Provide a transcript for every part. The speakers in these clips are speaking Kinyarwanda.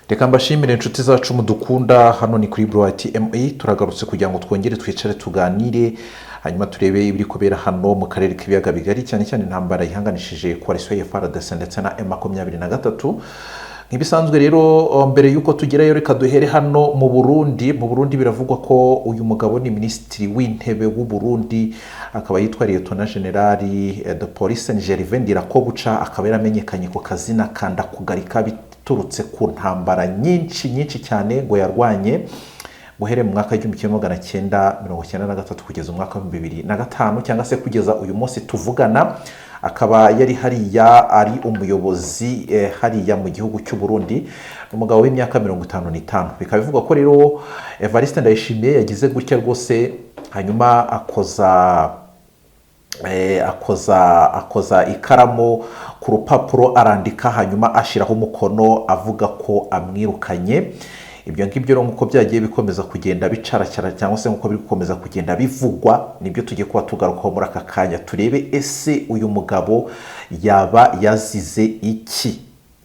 Reka mbashimire inshuti zacu mudukunda hano ni kuri Blue TMA turagarutse kugira ngo twongere twicare tuganire hanyuma turebe ibiri kubera hano mu karere k'ibiyaga bigari cyane cyane intambara yihanganishije coalition ya FARDC ndetse na M23. Nkibisanzwe rero mbere yuko tugerayo reka duhere hano mu Burundi biravugwa ko uyu mugabo ni ministri w'intebe w'u Burundi akaba yitwa Lieutenant General de Police Gervais Ndirakobuca akaba yaramenyekanye ku kazina kanda kugarika biturutse ku ntambara nyinshi cyane ngo yarwanye guhere mu mwaka w'1993 kugeza mu mwaka wa 2005 cyangwa se kugeza uyu munsi tuvugana akaba yari hariya ari umuyobozi hariya mu gihugu cy'u Burundi umugabo w'imyaka 55 bikaba bivugwa ko rero Evariste Ndayishimiye yagize gutya rwose hanyuma akoza ikaramu ku rupapuro arandika hanyuma ashiraho umukono avuga ko amwirukanye. Ibyo ngibyo rero nkuko byagiye bikomeza kugenda bicaracara cyangwa se nkuko biri gukomeza kugenda bivugwa nibyo tugiye kuba tugarukaho muri aka kanya turebe ese uyu mugabo yaba yazize iki.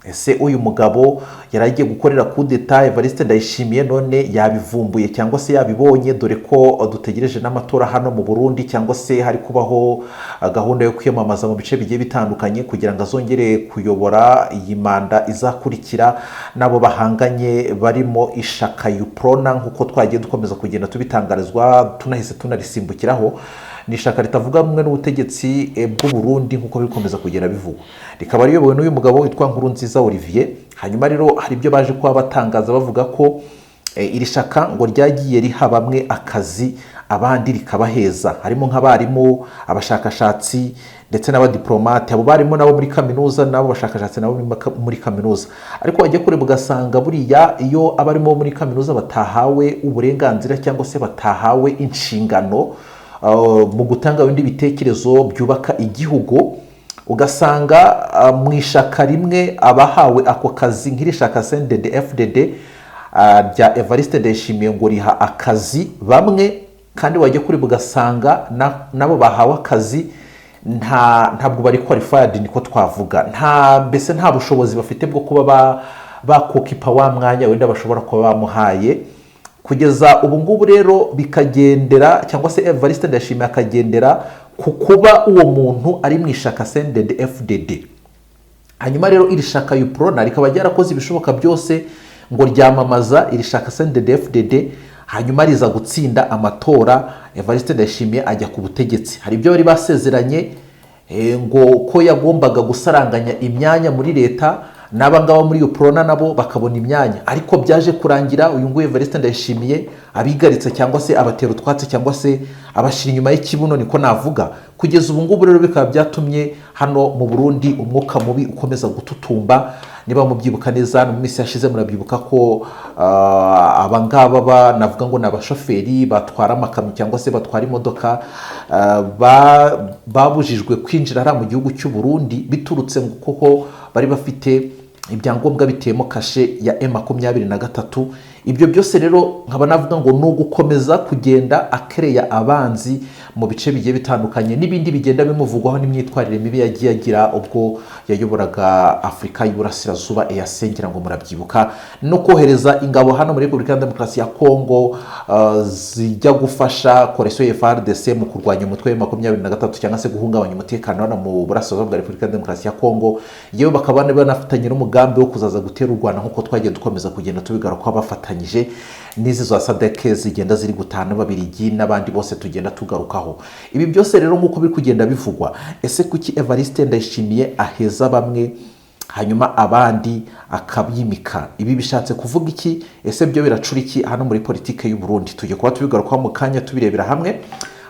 Ese uyu mugabo yaragiye gukorera coup d'etat Evariste Ndayishimiye none yabivumbuye cyangwa se yabibonye dore ko dutegereje n'amatora hano mu Burundi cyangwa se hari kubaho gahunda yo kwiyamamaza mu bice bigiye bitandukanye kugira ngo azongere kuyobora iyi manda izakurikira nabo bahanganye barimo ishaka UPRONA nkuko twagiye dukomeza kugenda tubitangarizwa tunahise tunarisimbukiraho ni ishaka ritavuga rumwe n'ubutegetsi bw'u Burundi nkuko bikomeza kugera bivugwa rikaba riyobowe n'uyu mugabo witwa Nkurunziza Olivier. Hanyuma rero hari ibyo baje kuba batangaza bavuga ko iri shaka ngo ryagiye riha bamwe akazi abandi rikabaheza harimo nk'abarimu abashakashatsi ndetse n'abadiplomate abo barimo nabo muri kaminuza nabo bashakashatsi nabo muri kaminuza ariko wagiye kure bugasanga buriya iyo abarimo muri kaminuza batahawe uburenganzira cyangwa se batahawe inshingano mu gutanga ibindi bitekerezo byubaka igihugu ugasanga mu ishaka rimwe abahawe ako kazi nk'iri shaka CNDD-FDD rya Evariste Ndayishimiye ngo riha akazi bamwe kandi wagiye kuri bugasanga nabo bahawe akazi ntabwo bari qualified niko twavuga mbese nta bushobozi bafite bwo kuba bakokipa wa mwanya wenda bashobora kuba bamuhaye kugeza ubu ngubu rero bikagendera cyangwa se Evariste Ndayishimiye akagendera ku kuba uwo muntu ari mu ishaka CNDD-FDD. Hanyuma rero iri shaka UPRONA rikaba ryarakoze ibishoboka byose ngo ryamamaza iri shaka CNDD-FDD hanyuma riza gutsinda amatora Evariste Ndayishimiye ajya ku butegetsi. Hari ibyo bari basezeranye ngo ko yagombaga gusaranganya imyanya muri leta n'abangaba muri UPRONA nabo bakabona imyanya ariko byaje kurangira uyu nguyu Evariste Ndayishimiye abigaritse cyangwa se abatera utwatsi cyangwa se abashira inyuma y'ikibuno niko navuga kugeza ubu ngubu rero bikaba byatumye hano mu Burundi umwuka mubi ukomeza gututumba. Niba mubyibuka neza no minsi yashize murabyibuka ko abangaba navuga ngo nabashoferi batwara amakamyo cyangwa se batwara imodoka babujijwe kwinjira ara mu gihugu cy'u Burundi biturutse kuko bari bafite ibyangombwa biteyemo kashe ya M23. Ibyo byose rero nkaba navuga ngo no gukomeza kugenda akereya abanzi mu bice bigiye bitandukanye n'ibindi bigenda bimuvugwaho n'imyitwarire mibi yagiye agira ubwo yayoboraga Afrika y'Uburasirazuba eyasengera ngo murabyibuka no kohereza ingabo hano muri Repubulika ya Demokarasi ya Kongo zijya gufasha coalition ya FARDC mu kurwanya umutwe wa 23 cyangwa se guhungabanya umutekano hano mu Burasirazuba bwa Repubulika ya Demokarasi ya Kongo yewe bakabana banafatanye n'umugambi wo kuzaza gutera u Rwanda nkuko twagiye dukomeza kugenda tubigaruka ko bafatanyije n'izi za SADC zigenda ziri gutana babirigi n'abandi bose tugenda tugarukaho. Ibi byose rero nkuko biri kugenda bivugwa ese kuki Evariste Ndayishimiye aheza bamwe hanyuma abandi akabyimika ibi bishatse kuvuga iki ese byo biracura iki hano muri politike y'u Burundi tugiye kuba tubigarukaho mu kanya tubirebera hamwe.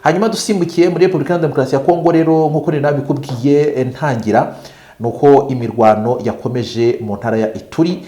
Hanyuma dusimbukiye muri Repubulika ya Demokarasi ya Kongo rero nkuko nabikubwiye ntangira nuko imirwano yakomeje mu ntara ya Ituri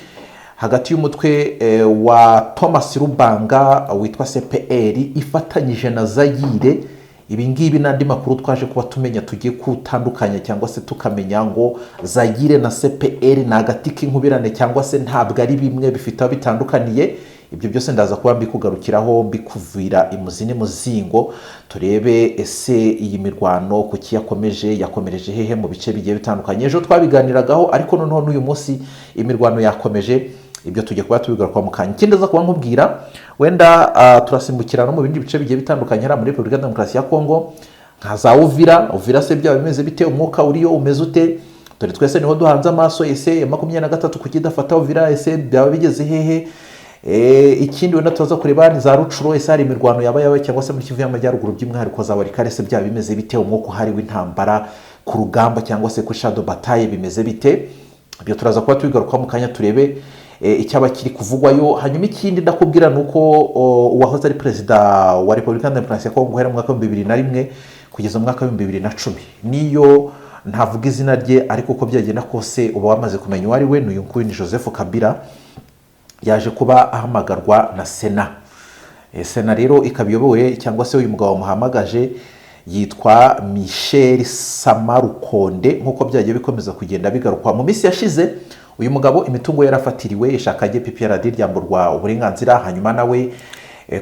hagati y'umutwe wa Thomas Rubanga witwa CPR ifatanyije na Zaire. Ibi ngibi n'andi makuru twaje kuba tumenya tugiye kutandukanya cyangwa se tukamenya ngo Zaire na CPR na agati k'inkubirane cyangwa se ntabwo ari bimwe bifite bitandukaniye. Ibyo byose ndaza kuba mbikugarukiraho mbikuvira imuzini muzingo turebe ese iyi mirwano kuki yakomereje hehe mu bice bigiye bitandukanye. Ejo twabiganiragaho ariko noneho n'uyu munsi imirwano yakomeje ibyo tujye kuba tubigaruka mu kanya. Ikindi za kuba nkubwira wenda turasimbukira no mu bindi bice bigiye bitandukanye hariya muri Repubulika Demokarasi ya Kongo nka za Uvira se byaba bimeze bite, umwuka uriyo umeze ute? Dore twese niho duhanze amaso, ese 23 kukidafata Uvira ese byaba bigeze hehe? Ikindi wenda tuza kureba ni za Rucuro, ese hari imirwano yaba cyangwa se muri Kivu y'Amajyaruguru by'umwihariko za Walikale se byaba bimeze bite, umwuka uhari w'intambara ku rugamba cyangwa se ku shadow bataille bimeze bite? Ibyo turaza kuba tubigaruka mu kanya turebe icyaba kiri kuvugwayo. Hanyuma ikindi ndakubwira nuko uwahoze ari perezida wa Repubulika Demokarasi ya Kongo guhera mu mwaka wa 2001 kugeza mu mwaka wa 2010 niyo ntavuga izina rye, ariko uko byagenda kose uba wamaze kumenya uwo ari we. N'uyu nguyu ni Joseph Kabila, yaje kuba ahamagarwa na Sena. Sena rero ikabiyobowe cyangwa se uyu mugabo wamuhamagaje yitwa Michel Samarukonde, nk'uko byagiye bikomeza kugenda bigarukwa mu minsi yashize. Uyu mugabo imitungo yarafatiriwe, ishaka rye PPRD ryamburwa uburenganzira, hanyuma nawe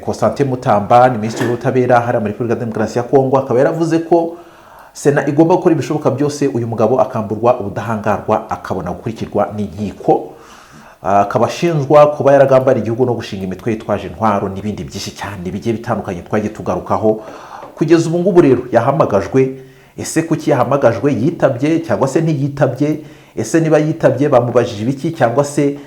Constantin Mutamba ni minisitiri w'ubutabera hari muri Repubulika Demokarasi ya Kongo akaba yaravuze ko Sena igomba gukora ibishoboka byose uyu mugabo akamburwa ubudahangarwa akabona gukurikirwa n'inkiko. Akaba ashinjwa kuba yaragambariye igihugu no gushinga imitwe yitwaje intwaro n'ibindi byinshi cyane bigiye bitandukanye twagiye tugarukaho. Kugeza ubu ngubu rero yahamagajwe. Ese kuki yahamagajwe? Yitabye cyangwa se ntiyitabye? Ese niba yitabye bamubajije ibiki? Cyangwa se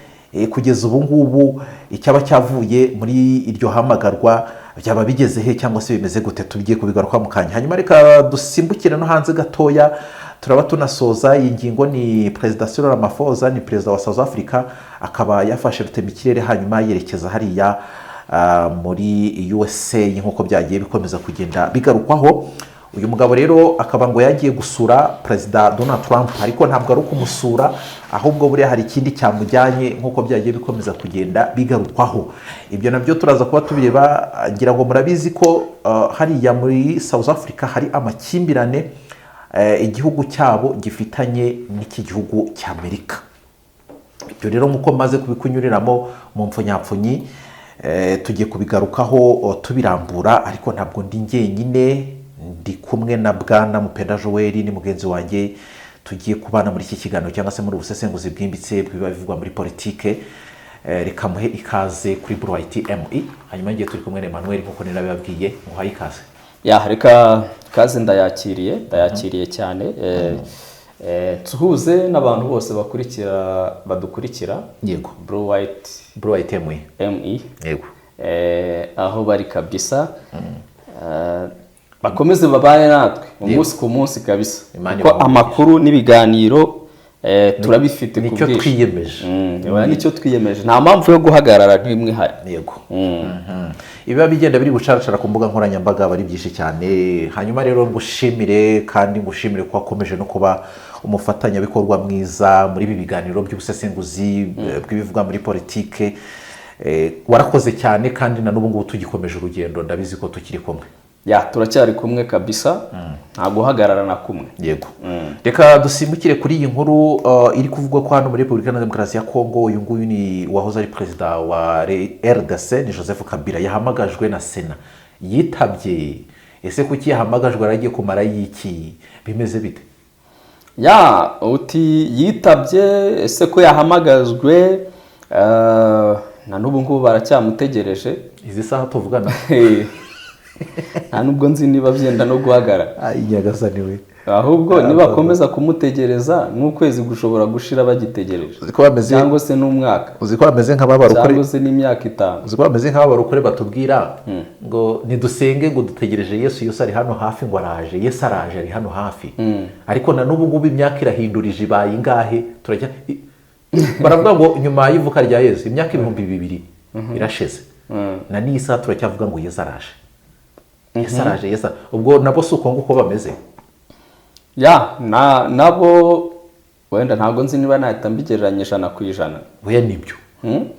kugeza ubu ngubu icyaba cyavuye muri iryo hamagarwa byaba bigeze he cyangwa se bimeze gute? Tugiye kubigaruka mu kanya. Hanyuma reka dusimbukire no hanze gatoya, turaba tunasoza iyi ngingo. Ni Perezida Cyril Ramaphosa, ni perezida wa South Africa, akaba yafashe rutemikirere hanyuma yerekeza hariya muri USA nk'uko byagiye bikomeza kugenda bigarukwaho. Uyu mugabo rero akaba ngo yagiye gusura Perezida Donald Trump, ariko ntabwo ari ukumusura, ahubwo buriya hari ikindi cyamujyanye nk'uko byagiye bikomeza kugenda bigarukwaho. Ibyo nabyo turaza kuba tubireba. Ngira ngo murabizi ko hariya muri South Africa hari amakimbirane igihugu cyabo gifitanye n'iki gihugu cy'Amerika. Ibyo rero nk'uko maze kubikunyuriramo mu mpfunyapfunyi tugiye kubigarukaho tubirambura, ariko ntabwo ndi njyenyine, ndi kumwe na Bwana Mupenda Joel, ni mugenzi wanjye. Tugiye kubana muri iki kiganiro cyangwa se muri ubusesenguzi bwimbitse bwiba bivugwa muri politike. Reka muhe ikaze kuri Bright ME. Hanyuma ngiye turi kumwe na Emmanuel nk'uko nirabibabwiye, muhaye ikaze. Reka kaze ndayakiriye cyane. Tuhuze n'abantu bose badukurikira. Yego. Bright ME. Yego. Aho bari kabisa. Bakomeze babaye natwe umunsi ku munsi kabisa, kuko amakuru n'ibiganiro turabifite ku bwinshi. Nicyo twiyemeje. Nta mpamvu yo guhagarara n'imwe ihari. Yego. Ibiba bigenda biri gucaracara ku mbuga nkoranyambaga bari byinshi cyane. Hanyuma rero ngushimire kandi ngushimire ko wakomeje no kuba umufatanyabikorwa mwiza muri ibi biganiro by'ubusesenguzi bw'ibivugwa muri politike. Warakoze cyane kandi na n'ubu ngubu tugikomeje urugendo, ndabizi ko tukiri kumwe. Turacyari kumwe kabisa, nta guhagarara na kumwe. Yego. Reka dusimbukire kuri iyi nkuru iri kuvugwa ko hano muri Repubulika Demokarasi ya Kongo. Uyu nguyu ni wahoze ari perezida wa RDC, ni Joseph Kabila, yahamagajwe na Sena. Yitabye. Ese kuki yahamagajwe? Aragiye kumara y'iki? Bimeze bite? Uti yitabye, ese ko yahamagajwe na n'ubu ngubu baracyamutegereje. Izi saha tuvugana nta nubwo nzi niba byenda no guhagarara. Nyagasani we. Ahubwo nibakomeza kumutegereza n'ukwezi gushobora gushira bagitegereje, cyangwa se n'umwaka. Uzi ko bameze nk'ababarokore, cyangwa se n'imyaka 5. Uzi ko bameze nk'ababarokore batubwira ngo nidusenge ngo dutegereje Yesu ari hano hafi, ngo araje. Yesu araje, ari hano hafi. Ariko na n'ubu ngubu imyaka irahindurije, ibaye ingahe? Turajya baravuga ngo nyuma y'ivuka rya Yesu imyaka 2000 irashize, na n'iyi saha turacyavuga ngo Yesu araje. Yesu araje. Yesu ubwo nabo suko nguko bameze. Nabo wenda ntabwo nzi niba nahita mbigereranyisha na kwijana. Oya nibyo.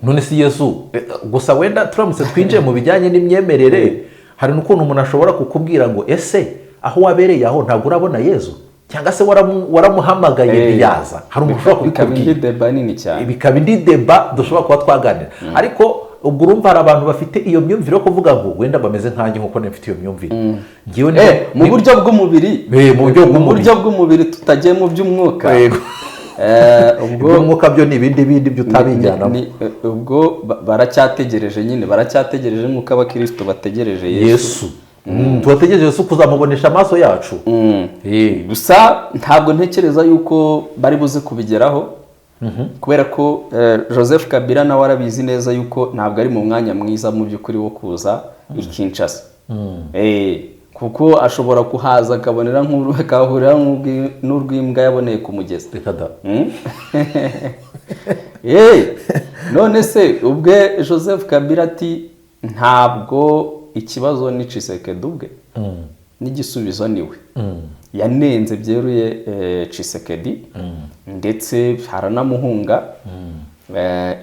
None si Yesu gusa, wenda turamutse twinjiye mu bijyanye n'imyemerere, hari n'ukuntu umuntu ashobora kukubwira ngo ese aho wabereye aho ntabwo urabona Yesu, cyangwa se waramuhamagaye ntiyaza. Hari umuntu ushobora kukubwira deba nini cyane, bikaba indi deba dushobora kuba twaganira. Ariko ubwo urumva hari abantu bafite iyo myumvire yo kuvuga ngo wenda bameze nkanjye nkuko nafite iyo myumvire. Mu buryo bw'umubiri, mu buryo bw'umubiri tutagiye mu by'umwuka. ubwo mwuka byo ni ibindi byo utabijyanamo. Ubwo baracyategereje nyine, baracyategereje nk'uko abakristo bategereje Yesu. Tubategereje Yesu kuzamubonesha amaso yacu. Gusa ntabwo ntekereza yuko bari buze kubigeraho, kubera ko Joseph Kabila nawe arabizi neza yuko ntabwo ari mu mwanya mwiza mu by'ukuri wo kuza i Kinshasa. Kuko ashobora kuhaza akabonera akahurira n'urw'imbwa yaboneye ku mugezi. None se ubwe Joseph Kabila ati ntabwo ikibazo ni Tshisekedi ubwe, n'igisubizo niwe. Yanenze byeruye Tshisekedi, ndetse haranamuhunga.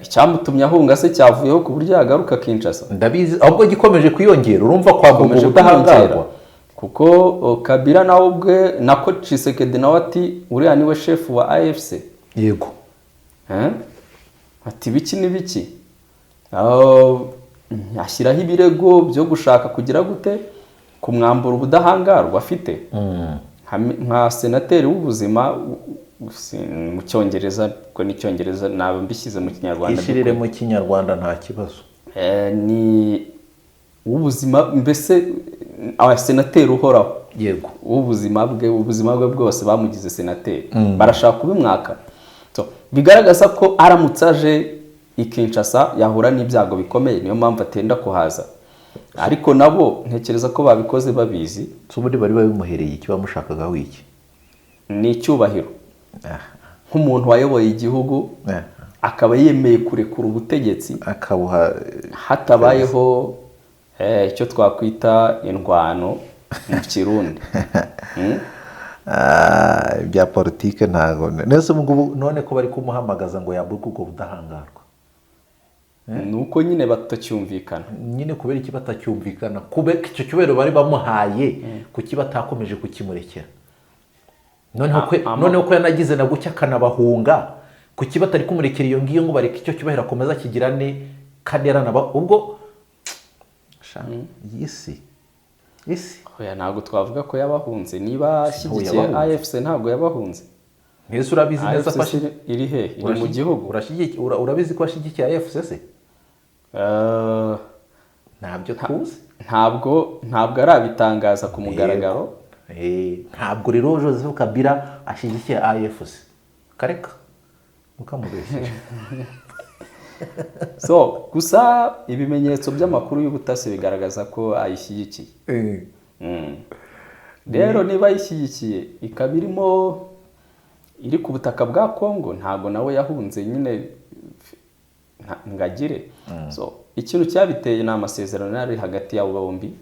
Icyamutumye ahunga se cyavuyeho ku buryo yagaruka Kinshasa? Ndabizi, ahubwo gikomeje kwiyongera. Urumva kwagombye ubudahangarwa, kuko Kabila nawe ubwe nako Tshisekedi nawe ati uriya niwe chef wa AFC. Yego. Ati biki ni biki? Ashyiraho ibirego byo gushaka kugira gute kumwambura ubudahangarwa afite. Nka senateri w'ubuzima mu Cyongereza, ko ni Cyongereza naba mbishyize mu Kinyarwanda. Ishirire mu Kinyarwanda nta kibazo. Ni ubuzima, mbese abasenateri uhoraho. Yego. Ubuzima bwe bwose bamugize senateri. Barashaka kubimwaka. Bigaragaza ko aramutse aje i Kinshasa yahura n'ibyago bikomeye, niyo mpamvu atenda kuhaza. Ariko nabo ntekereza ko babikoze babizi. Ubundi bari babimuhereye iki, bamushakaga wiki? Ni icyubahiro. Nk'umuntu wayoboye igihugu akaba yemeye kurekura ubutegetsi, akabuha hatabayeho icyo twakwita indwano mu Kirundi. Bya politike ntago nese none ko bari kumuhamagaza ngo yamburwe ubwo budahangarwa. Nuko nyine batacyumvikana. Nyine kubera iki batacyumvikana? Kubera icyo cyubero bari bamuhaye kuki batakomeje kukimurekera? Noneho ko yanagize na gucya akanabahunga, kuki batari kumurekera iyo ngiyo ngo bareke icyo cyubahiro akomeza kigirane kandi yaranaba ubwo isi. Oya, ntabwo twavuga ko yabahunze. Niba ashyigikiye AFC ntabwo yabahunze. Mbese urabizi neza ko iri he? Iri mu gihugu. Urabizi ko ashyigikiye AFC se? Ntabyo tuzi. Ntabwo arabitangaza ku mugaragaro. Ntabwo rero Joseph Kabila ashyigikiye AFC. Kareka mukamubeshye. Gusa ibimenyetso by'amakuru y'ubutasi bigaragaza ko ayishyigikiye. Rero niba ayishyigikiye ikaba iri ku butaka bwa Kongo, ntabwo nawe yahunze nyine ngagire. Ikintu cyabiteye ni amasezerano yari hagati y'abo bombi,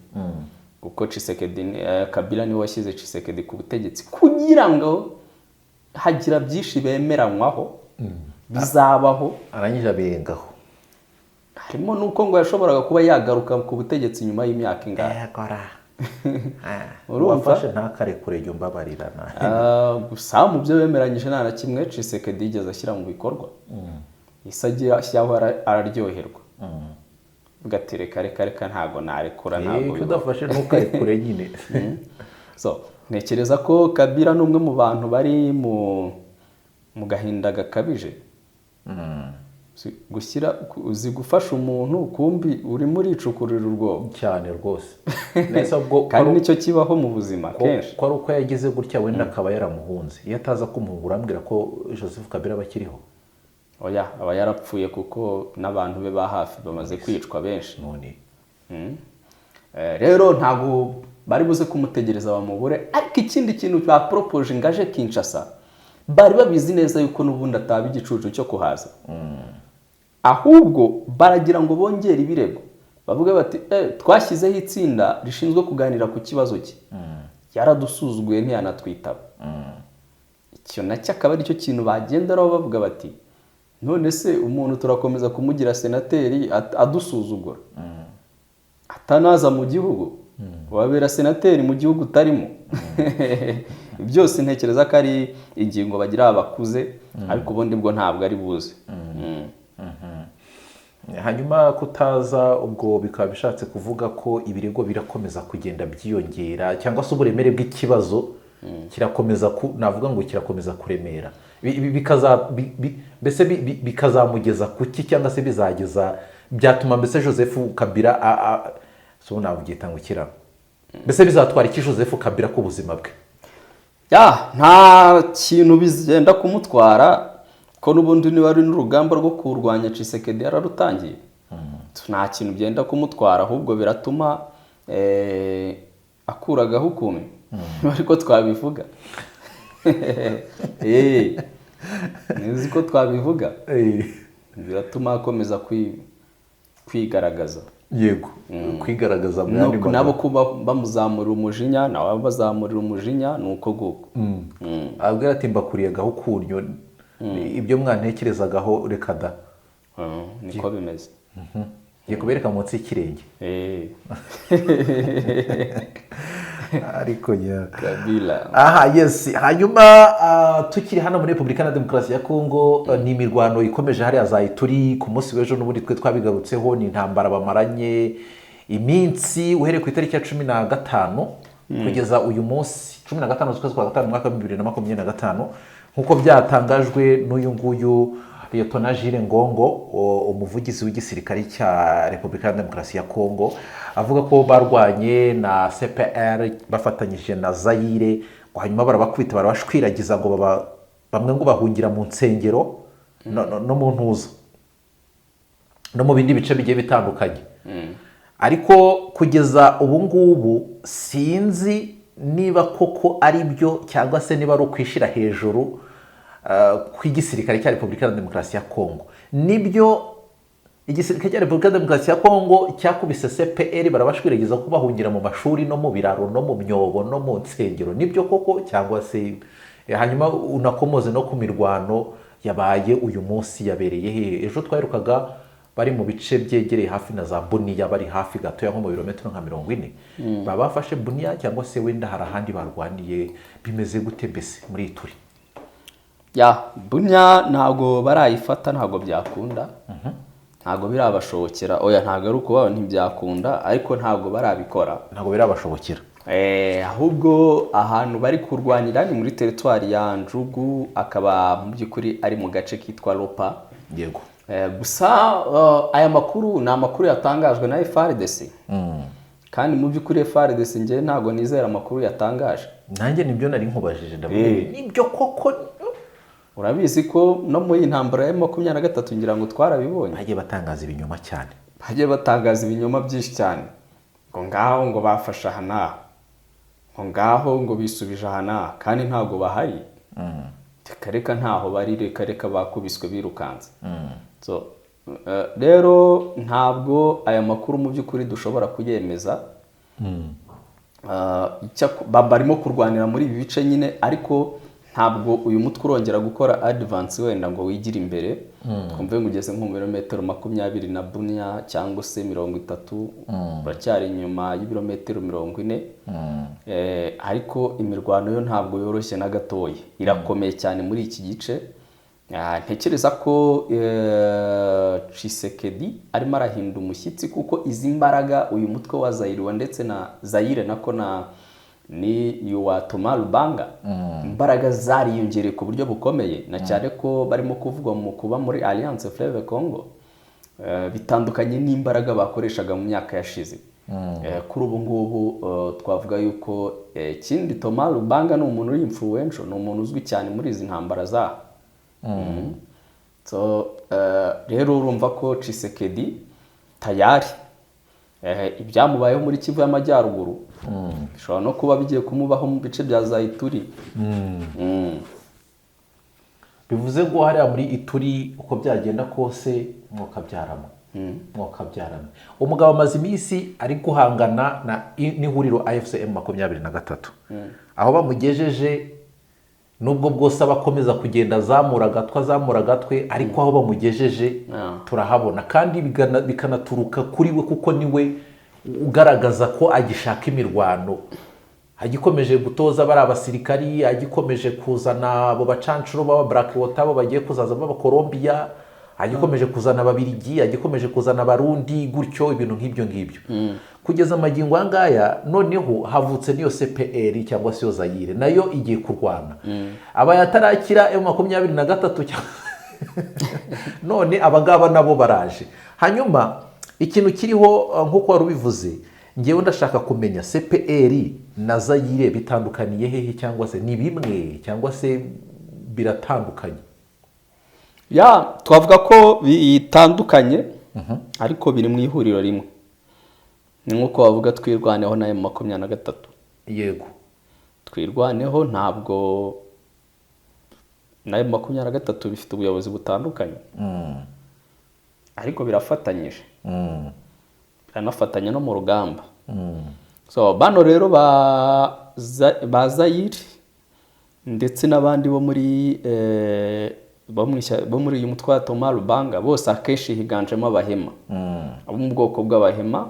kuko Kabila niwe washyize Tshisekedi ku butegetsi kugira ngo hagira byinshi bemeranywaho bizabaho, arangije abirengaho. Harimo nuko ngo yashoboraga kuba yagaruka ku butegetsi nyuma y'imyaka ingahe. Urumva ntakarekure jyo mbabarirana. Gusa mu byo bemeranyije nta na kimwe Tshisekedi yigeze ashyira mu bikorwa. Isajye ashyaho araryoherwa. Ugatereka reka ntago narekura, ntago udafashe ntukarekure nyine. Ntekereza ko Kabila n'umwe mu bantu bari mu gahinda gakabije. Uzi gufasha umuntu kumbi uri muri icukurira urwobo cyane rwose. Kandi nicyo kibaho mu buzima kenshi. Ko ari uko yagize gutya wenda akaba yaramuhunze. Iyo ataza kumuhungura ambwira ko Joseph Kabila bakiriho. Oya, aba yarapfuye kuko n'abantu be ba hafi bamaze kwicwa benshi. Rero ntabwo bari buze kumutegereza bamubure. Ariko ikindi kintu baporopoje ngaje Kinshasa, bari babizi neza yuko n'ubundi ataba igicucu cyo kuhaza. Ahubwo baragira ngo bongere ibirego, bavuga bati twashyizeho itsinda rishinzwe kuganira ku kibazo cye, yaradusuzuguye ntiyanatwitaba. Icyo nacyo akaba ari cyo kintu bagenderaho bavuga bati none se umuntu turakomeza kumugira senateri adusuzugura, atanaza mu gihugu, wabera senateri mu gihugu utarimo. Byose ntekereza ko ari ingingo bagira abakuze, ariko ubundi bwo ntabwo ari buze. Hanyuma kutaza ubwo bikaba bishatse kuvuga ko ibirego birakomeza kugenda byiyongera, cyangwa se uburemere bw'ikibazo kirakomeza navuga ngo kirakomeza kuremera. mbese bikazamugeza ku ki cyangwa se bizageza byatuma mbese Joseph Kabila so navuga ngo kiramo mbese bizatwara iki Joseph Kabila ku buzima bwe? Nta kintu bizenda kumutwara ko n'ubundi niba ari n'urugamba rwo kurwanya Tshisekedi yararutangiye. Nta kintu byenda kumutwara, ahubwo biratuma akuragaho ukuntu ariko twabivuga nzi ko twabivuga biratuma akomeza kwigaragaza. Yego, kwigaragaza nabo kuba bamuzamurira umujinya nawe bazamurira umujinya nuko guko abwira ati mbakuriyagaho ukunyo ibyo mwantekerezagaho reka da niko bimeze. Ngiye kubereka munsi y'ikirenge ariko ya Kabila. Yes, hanyuma tukiri hano muri Repubulika na Demokarasi ya Kongo, ni imirwano ikomeje hariya za Ituri. Ku munsi w'ejo n'ubundi twe twabigarutseho, ni intambara bamaranye iminsi uhereye ku itariki ya 15 kugeza uyu munsi 15 z'ukwezi kwa gatanu mwaka wa 2025 nk'uko byatangajwe n'uyu nguyu Lieutenant Jules Ngongo, umuvugizi w'igisirikare cya Repubulika ya Demokarasi ya Kongo, avuga ko barwanye na CPR bafatanyije na Zaire, hanyuma barabakubita barabashwiragiza ngo bamwe ngo bahungira mu nsengero no mu ntuza no mu bindi bice bigiye bitandukanye. Ariko kugeza ubu ngubu sinzi niba koko ari byo cyangwa se niba ari ukwishira hejuru kw'igisirikare cya Repubulika ya Demokarasi ya Kongo. Nibyo igisirikare cya Repubulika ya Demokarasi ya Kongo cyakubise CPR barabashwiragiza ko bahungira mu mashuri no mu biraro no mu myobo no mu nsengero, nibyo koko cyangwa se? Hanyuma unakomoze no ku mirwano yabaye uyu munsi yabereye he? Ejo twaherukaga bari mu bice byegereye hafi na za Bunia, bari hafi gato ya nko mu birometero nka 40. Baba bafashe Bunia cyangwa se wenda hari ahandi barwaniye? Bimeze gute mbese muri Ituri? Bunya ntago barayifata, ntago byakunda. Ntago birabashobokera. Oya, ntago ari uko ntibyakunda, ariko ntago barabikora, ntago birabashobokera. Ahubwo ahantu bari kurwanira ni muri teritwari ya Njugu, akaba mu by'ukuri ari mu gace kitwa Lopa. Yego. Gusa aya makuru ni amakuru yatangajwe na FARDC. Kandi mu by'ukuri FARDC ngiye ntago nizera amakuru yatangaje. Nanjye nibyo nari nkubajije ndavuga nibyo koko. Urabizi ko no mu intambara ya 23 ngira ngo twarabibonye bagiye batangaza ibinyoma cyane, bagiye batangaza ibinyoma byinshi cyane, ngo ngaho ngo bafasha hana, ngo ngaho ngo bisubije hana, kandi ntago bahari. Reka ntaho bari, reka bakubiswe birukanze. So rero ntabwo aya makuru mu by'ukuri dushobora kuyemeza. Barimo kurwanira muri ibi bice nyine, ariko ntabwo uyu mutwe urongera gukora advance wenda ngo wigire imbere. Twumve ngo ugeze nko mu birometero 20 na Bunia cyangwa se 30, uracyari inyuma y'ibirometero 40. Ariko imirwano yo ntabwo yoroshye na gatoya, irakomeye cyane muri iki gice. Ntekereza ko Tshisekedi arimo arahinda umushyitsi, kuko izi mbaraga uyu mutwe wa Zaire ndetse na Zaire nako ni yuwa Thomas Lubanga, imbaraga zariyongereye ku buryo bukomeye, na cyane ko barimo kuvugwa mu kuba muri Alliance Fleuve Congo, bitandukanye n'imbaraga bakoreshaga mu myaka yashize. Kuri ubu ngubu twavuga yuko kindi Thomas Lubanga ni umuntu uri influential, ni umuntu uzwi cyane muri izi ntambara za so rero urumva ko Tshisekedi tayari ibyamubayeho muri Kivu y'Amajyaruguru bishobora no kuba bigiye kumubaho mu bice bya za Ituri. Bivuze ngo hariya muri Ituri uko byagenda kose mwokabyaramo. Umugabo amaze iminsi ari guhangana n'ihuriro AFC M23, aho bamugejeje nubwo bwose abakomeza kugenda azamura gatwe, ariko aho bamugejeje turahabona, kandi bikanaturuka kuri we, kuko niwe ugaragaza ko agishaka imirwano, agikomeje gutoza bari abasirikari, agikomeje kuzana abo bacancuro baba Black Water, abo bagiye kuzaza baba Colombia, agikomeje kuzana ababirigi, agikomeje kuzana abarundi, gutyo ibintu nk'ibyo ngibyo. Kugeza amagingo aya ngaya noneho havutse n'iyo CPR cyangwa se yo Zaire, nayo igiye kurwana. Aba yatarakira M23 none abangaba nabo baraje. Hanyuma ikintu kiriho nk'uko wari ubivuze, ngewe ndashaka kumenya CPR na Zaire bitandukaniye hehe, cyangwa se ni bimwe cyangwa se biratandukanye? Twavuga ko bitandukanye ariko biri mu ihuriro rimwe. Ni nk'uko bavuga twirwaneho na M23. Yego, twirwaneho ntabwo na M23 bifite ubuyobozi butandukanye, ariko birafatanyije, biranafatanya no mu rugamba. So bano rero ba Zaire ndetse n'abandi bo muri uyu mutwe wa Thomas Lubanga, bose akenshi higanjemo abahema, abo mu bwoko bw'abahema,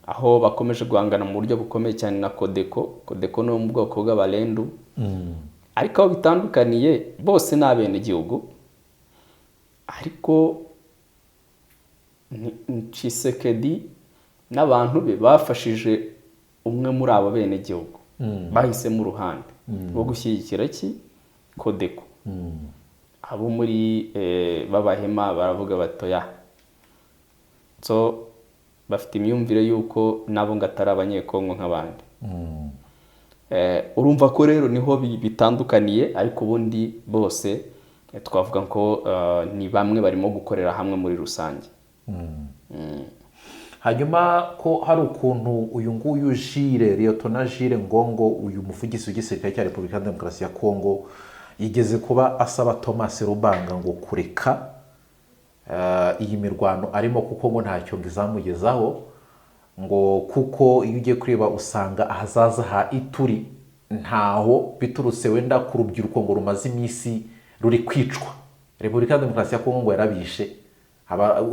aho bakomeje guhangana mu buryo bukomeye cyane na Codeco no mu bwoko bw'abalendu. Ariko aho bitandukaniye bose ni abenegihugu, ariko Tshisekedi n'abantu be bafashije umwe muri abo benegihugu, bahisemo uruhande rwo gushyigikira Codeco. Abo muri babahema baravuga batoya, so bafite imyumvire yuko nabo ngatari abanyekongo nk'abandi. Urumva ko rero niho bitandukaniye, ariko ubundi bose twavuga ko ni bamwe barimo gukorera hamwe muri rusange. Hanyuma ko hari ukuntu uyu nguyu Lieutenant Jules Ngongo, uyu muvugizi w'igisirikare cya Repubulika ya Demokarasi ya Kongo, yigeze kuba asaba Thomas Lubanga ngo kureka iyi mirwano arimo, kuko ngo ntacyo ngizamugezaho, ngo kuko iyo ugiye kureba usanga ahazaza ha Ituri ntaho biturutse wenda ku rubyiruko ngo rumaze iminsi ruri kwicwa. Repubulika ya Demokarasi ya Kongo ngo yarabishe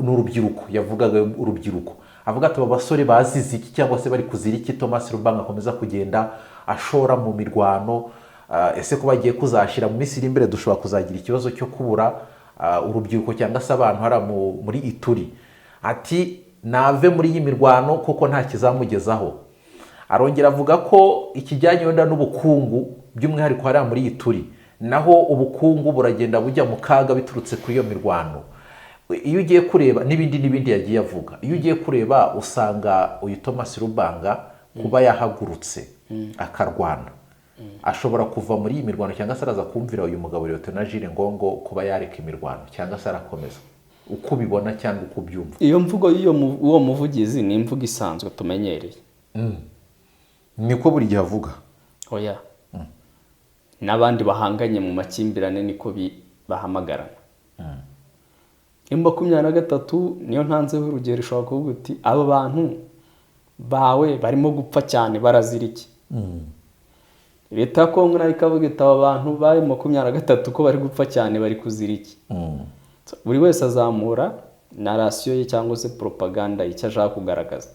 n'urubyiruko, yavugaga urubyiruko, avuga ati aba basore bazize iki cyangwa se bari kuzira iki Thomas Lubanga akomeza kugenda ashora mu mirwano. Ese ko bagiye kuzashira mu minsi iri imbere dushobora kuzagira ikibazo cyo kubura urubyiruko cyangwa se abantu hari muri Ituri. Ati nave muri iyi mirwano kuko nta kizamugezaho. Arongera avuga ko ikijyanye wenda n'ubukungu by'umwihariko hari muri Ituri, naho ubukungu buragenda bujya mu kaga biturutse kuri iyo mirwano. Iyo ugiye kureba n'ibindi yagiye avuga, iyo ugiye kureba usanga uyu Thomas Lubanga kuba yahagurutse akarwana, ashobora kuva muri iyi mirwano cyangwa se araza kumvira uyu mugabo Lieutenant Jules Ngongo kuba yareka imirwano cyangwa se arakomeza. Uko ubibona cyangwa uko ubyumva? Iyo mvugo uwo muvugizi ni imvugo isanzwe tumenyereye. Niko buri gihe avuga. Oya, n'abandi bahanganye mu makimbirane niko bahamagarana. M23 niyo ntanzeho urugero, ishobora kuvuga uti abo bantu bawe barimo gupfa cyane, barazira iki? Leta ya Kongo nayo ikavuga iti aba bantu ba M23 ko bari gupfa cyane bari kuzira iki? Buri wese azamura narasiyo ye cyangwa se propaganda icyo ashaka kugaragaza.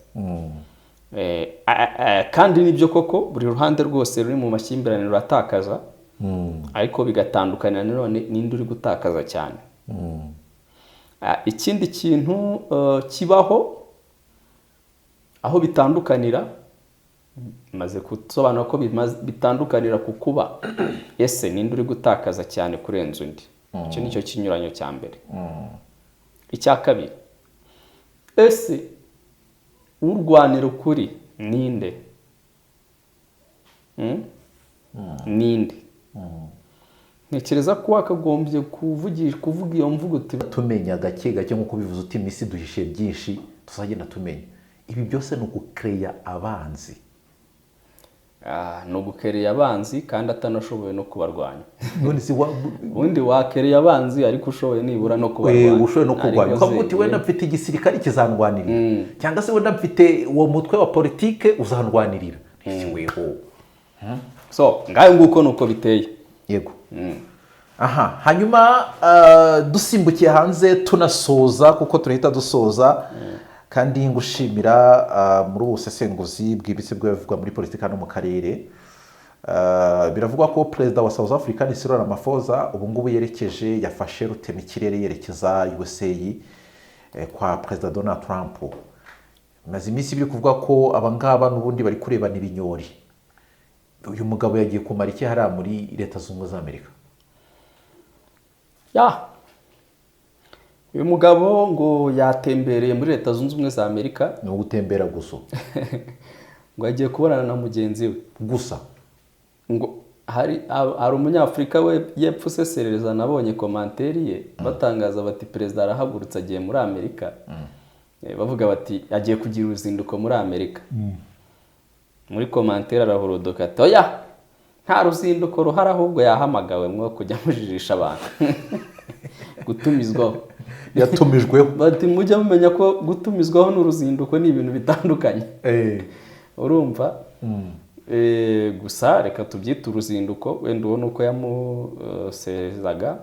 Kandi nibyo koko buri ruhande rwose ruri mu makimbirane ruratakaza, ariko bigatandukana none ninde uri gutakaza cyane. Ikindi kintu kibaho aho bitandukanira, maze kusobanura ko bitandukanira ku kuba ese ninde uri gutakaza cyane kurenza undi. Icyo nicyo kinyuranyo cya mbere. Icya kabiri, ese urwanira ukuri ninde? Ninde? Ntekereza ko wakagombye kuvuga iyo mvugo uti tumenya gake gake nk'uko bivuze uti iminsi duhishe byinshi tuzagenda tumenya. Ibi byose ni ugukereya abanzi. Ni ugukereya abanzi kandi atanashoboye no kubarwanya. None si ubundi wakereya abanzi ariko ushoboye nibura no kubarwanya. Ushoboye no kurwanya. Ukavuga uti wenda mfite igisirikare kizandwanirira, cyangwa se wenda mfite uwo mutwe wa politike uzandwanirira. Ntiweho. So ngayo nguko nuko biteye. Yego. Aha, hanyuma dusimbukiye hanze tunasoza kuko turahita dusoza, kandi ngushimira muri ubu busesenguzi bwibitse bw'abivugwa muri politika no mu karere. biravugwa ko perezida wa South Africa Cyril Ramaphosa ubu ngubu yafashe rutemikirere yerekeza USA kwa perezida Donald Trump. Maze iminsi biri kuvuga ko abangaba n'ubundi bari kurebana ibinyori. Uyu mugabo yagiye kumara iki hariya muri Leta Zunze Ubumwe za Amerika? Uyu mugabo ngo yatembereye muri Leta Zunze Ubumwe za Amerika. Ni ugutembera gusa ngo agiye kubonana na mugenzi we gusa. Ngo hari umunyafurika we yepfo useserereza, nabonye komanteri ye batangaza bati perezida arahagurutse agiye muri Amerika. Bavuga bati agiye kugira uruzinduko muri Amerika. Muri komanteri arahorodoka ati oya, nta ruzinduko ruhari, ahubwo yahamagawe mwo kujya mujijisha abantu. Gutumizwaho. Yatumijweho. Bati mujya mumenya ko gutumizwaho n'uruzinduko ni ibintu bitandukanye. Urumva? Gusa reka tubyite uruzinduko, wenda ubona uko yamusezaga.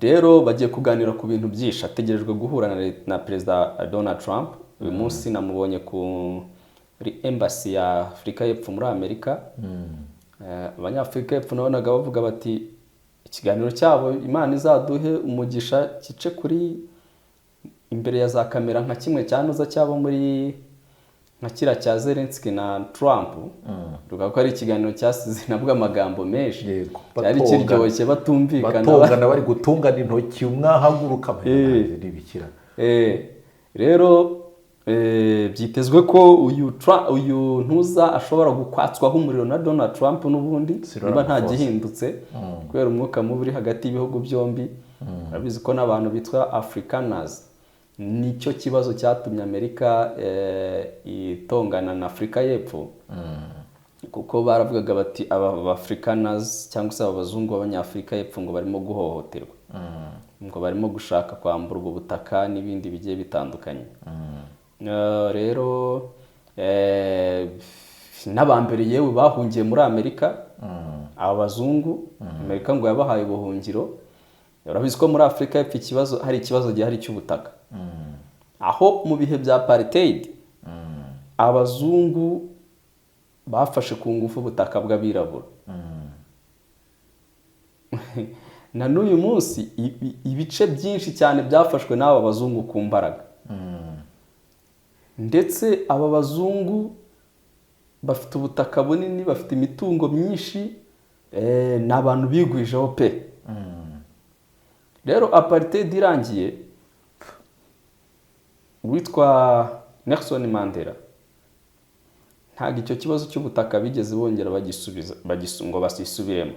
Rero bagiye kuganira ku bintu byinshi. Ategerejwe guhura na perezida Donald Trump. Uyu munsi namubonye kuri embassy ya Afurika y'Epfo muri Amerika. Abanyafurika y'Epfo nabonaga bavuga bati ikiganiro cyabo Imana izaduhe umugisha kice kuri imbere ya za kamera nka kimwe cyanoza cyabo muri nka kira cya Zelensky na Trump. Ruvuga ko ari ikiganiro cyasize nabwo amagambo menshi. Cyari kiryoshye batongana bari gutungana intoki, umwahaguruka n'ibikira. Rero byitezwe ko uyu ntuza ashobora gukwatswaho umuriro na Donald Trump n'ubundi niba nta gihindutse, kubera umwuka mubi uri hagati y'ibihugu byombi. Urabizi ko n'abantu bitwa Afrikaners nicyo kibazo cyatumye Amerika itongana na Afurika y'Epfo, kuko baravugaga bati aba Afrikaners cyangwa se abazungu b'Abanyafurika y'Epfo ngo barimo guhohoterwa, ngo barimo gushaka kwamburwa ubutaka n'ibindi bigiye bitandukanye. Rero n'abambere yewe bahungiye muri Amerika, aba bazungu Amerika ngo yabahaye ubuhungiro. Urabizi ko muri Afurika y'Epfo hari ikibazo gihari cy'ubutaka, aho mu bihe bya apartheid abazungu bafashe ku ngufu ubutaka bw'abirabura. Na n'uyu munsi ibice byinshi cyane byafashwe n'aba bazungu ku mbaraga. Ndetse aba bazungu bafite ubutaka bunini, bafite imitungo myinshi, ni abantu bigwijeho pe. Rero apartheid irangiye, witwa Nelson Mandela ntabwo icyo kibazo cy'ubutaka bigeze bongera bagisubiza ngo basisubiremo.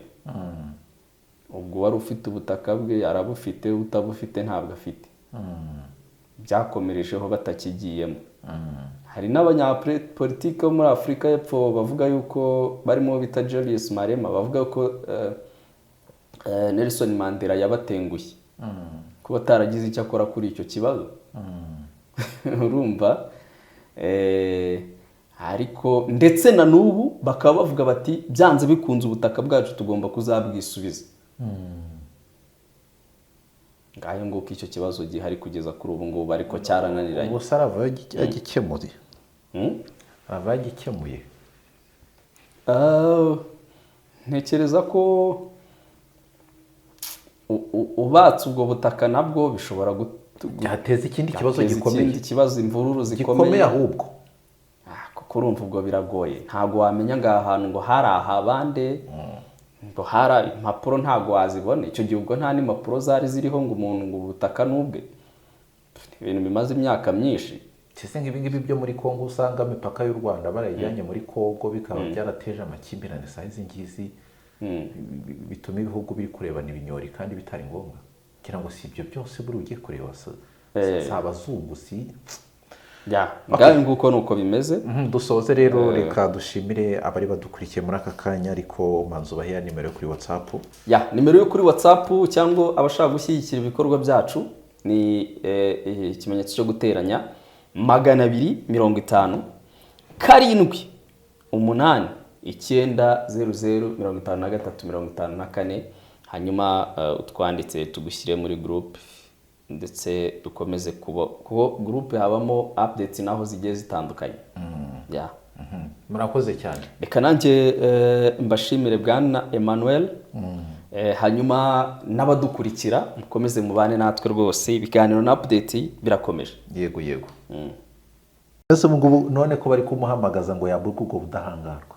Ubwo wari ufite ubutaka bwe arabufite, utabufite ntabwo afite. Byakomerejeho batakigiyemo. Hari n'abanyapolitiki bo muri Afurika y'Epfo bavuga yuko barimo bita Julius Malema, bavuga ko Nelson Mandela yabatengushye kuba ataragize icyo akora kuri icyo kibazo. Urumva? Ariko ndetse na n'ubu bakaba bavuga bati byanze bikunze ubutaka bwacu tugomba kuzabwisubiza. Ngayo nguko icyo kibazo gihari kugeza kuri ubu ngubu, ariko cyarananiranye. Gusa arava agikemuye. Arava agikemuye. Ntekereza ko ubatse ubwo butaka nabwo bishobora byateza ikindi kibazo gikomeye. Ikindi kibazo, imvururu zikomeye ahubwo. Kuko urumva ubwo biragoye. Ntabwo wamenya ngo ahantu ngo hari ahabande, ngo hari impapuro ntabwo wazibona. Icyo gihe ubwo nta n'impapuro zari ziriho ngo umuntu ngo ubutaka n'ubwe. Ibintu bimaze imyaka myinshi. Kese nk'ibingibi byo muri Kongo usanga imipaka y'u Rwanda barayijyanye muri Kongo, bikaba byarateje amakimbirane saa izi ngizi. Bituma ibihugu biri kurebana ibinyori kandi bitari ngombwa. Kugira ngo si ibyo byose buri ugiye kureba abazungu si ngaho nguko nuko bimeze. Dusoze rero reka dushimire abari badukurikiye muri aka kanya, ariko manzu bahiya nimero yo kuri WhatsApp. Nimero yo kuri WhatsApp cyangwa abashaka gushyigikira ibikorwa byacu ni ikimenyetso cyo guteranya 250 7 8 900 hanyuma utwanditse tugushyire muri group, ndetse dukomeze kuko group habamo updates naho zigiye zitandukanye. murakoze cyane. reka nanjye mbashimire bwana Emmanuel. Hanyuma n'abadukurikira mukomeze mubane natwe rwose, ibiganiro na update birakomeje. Yego yego. Ese ngubu none ko bari kumuhamagaza ngo yaburwe ubwo budahangarwa,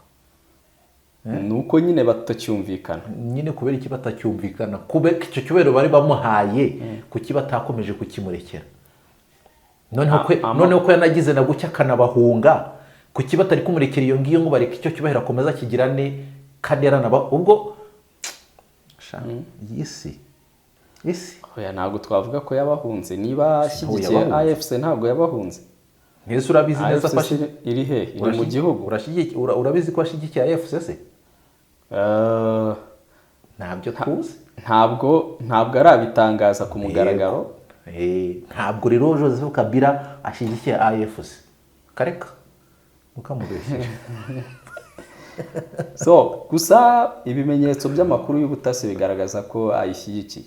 nuko nyine batacyumvikana, nyine kubera iki batacyumvikana, kubera icyo cyubero bari bamuhaye kuki batakomeje kukimurekera, noneho ko yanagize na gucya akanabahunga, kuki batari kumurekera iyo ngiyo ngo bareke icyo cyubahiro akomeza kigirane kandi yaranaba ubwo isi oya ntabwo twavuga ko yabahunze, niba ashyigikiye AFC ntabwo yabahunze. Mbese urabizi neza ko iri he, iri mu gihugu, urabizi ko ashyigikiye AFC se? Ntabyo tuzi, ntabwo arabitangaza ku mugaragaro. Ntabwo rero Joseph Kabila ashyigikiye AFC, kareka mukamubeshyira. So gusa ibimenyetso by'amakuru y'ubutasi bigaragaza ko ayishyigikiye.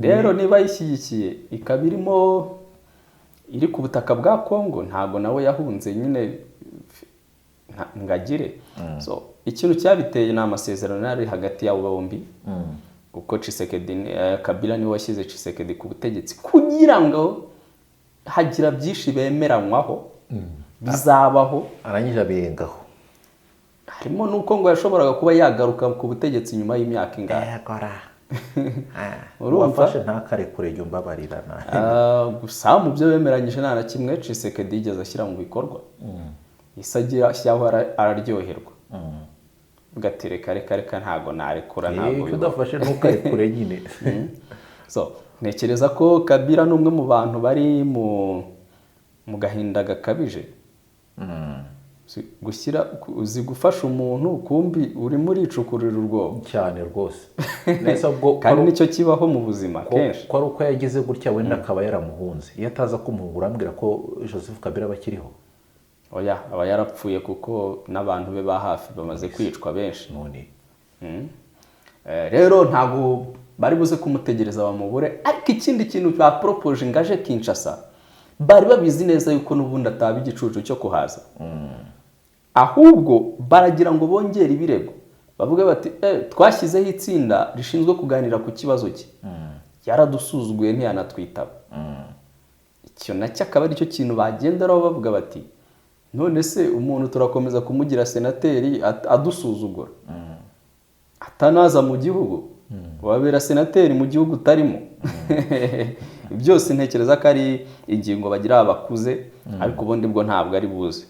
Rero niba ayishyigikiye ikaba iri ku butaka bwa Kongo, ntabwo nawe yahunze nyine ngagire. So ikintu cyabiteye ni amasezerano yari hagati yabo bombi, kuko Kabila niwe washyize Tshisekedi ku butegetsi kugira ngo hagira byinshi bemeranywaho bizabaho, arangije abirengaho. Harimo nuko ngo yashoboraga kuba yagaruka ku butegetsi nyuma y'imyaka ingahe. Urumva ntakare kure jya umbabarira. Gusa mu byo bemeranyije nta na kimwe Tshisekedi yigeze ashyira mu bikorwa. Isajya ashyiraho araryoherwa. Ugatereka reka ntago narekura, ntago udafashe ntukare kure nyine. So ntekereza ko Kabila n'umwe mu bantu bari mu gahinda gakabije. Uzi gufasha umuntu kumbi uri muri icukurira urwobo cyane rwose. Kandi nicyo kibaho mu buzima kenshi, ko ari uko yagize gutya wenda akaba yaramuhunze. Iyo ataza kumuhungura ambwira ko Joseph Kabila bakiriho, oya aba yarapfuye kuko n'abantu be ba hafi bamaze kwicwa benshi. Rero ntabwo bari buze kumutegereza bamubure, ariko ikindi kintu baporopoje ngaje Kinshasa bari babizi neza yuko n'ubundi ataba igicucu cyo kuhaza, ahubwo baragira ngo bongere ibirego, bavuga bati twashyizeho itsinda rishinzwe kuganira ku kibazo cye, yaradusuzuguye ntiyanatwitaba. Icyo nacyo akaba ari cyo kintu bagenderaho bavuga bati none se umuntu turakomeza kumugira senateri adusuzugura, atanaza mu gihugu, wabera senateri mu gihugu utarimo. Byose ntekereza ko ari ingingo bagira abakuze, ariko ubundi bwo ntabwo ari buze.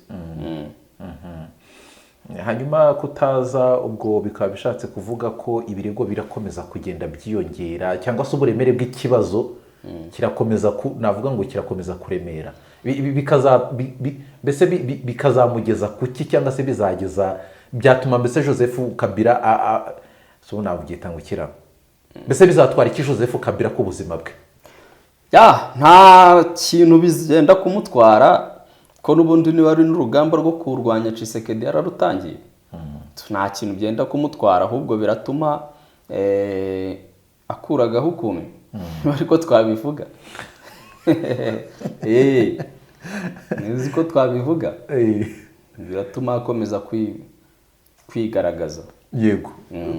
Hanyuma kutaza ubwo bikaba bishatse kuvuga ko ibirego birakomeza kugenda byiyongera, cyangwa se uburemere bw'ikibazo kirakomeza navuga ngo kirakomeza kuremera, mbese bikazamugeza kuki, cyangwa se bizageza byatuma mbese Joseph Kabila so navuga ngo kiramo, mbese bizatwara iki Joseph Kabila ku buzima bwe? Nta kintu bizenda kumutwara, ko n'ubundi niba ari n'urugamba rwo kurwanya Tshisekedi yararutangiye. Nta kintu byenda kumutwara, ahubwo biratuma akuragaho ukuntu, ariko twabivuga. Nzi ko twabivuga, biratuma akomeza kwigaragaza. Yego,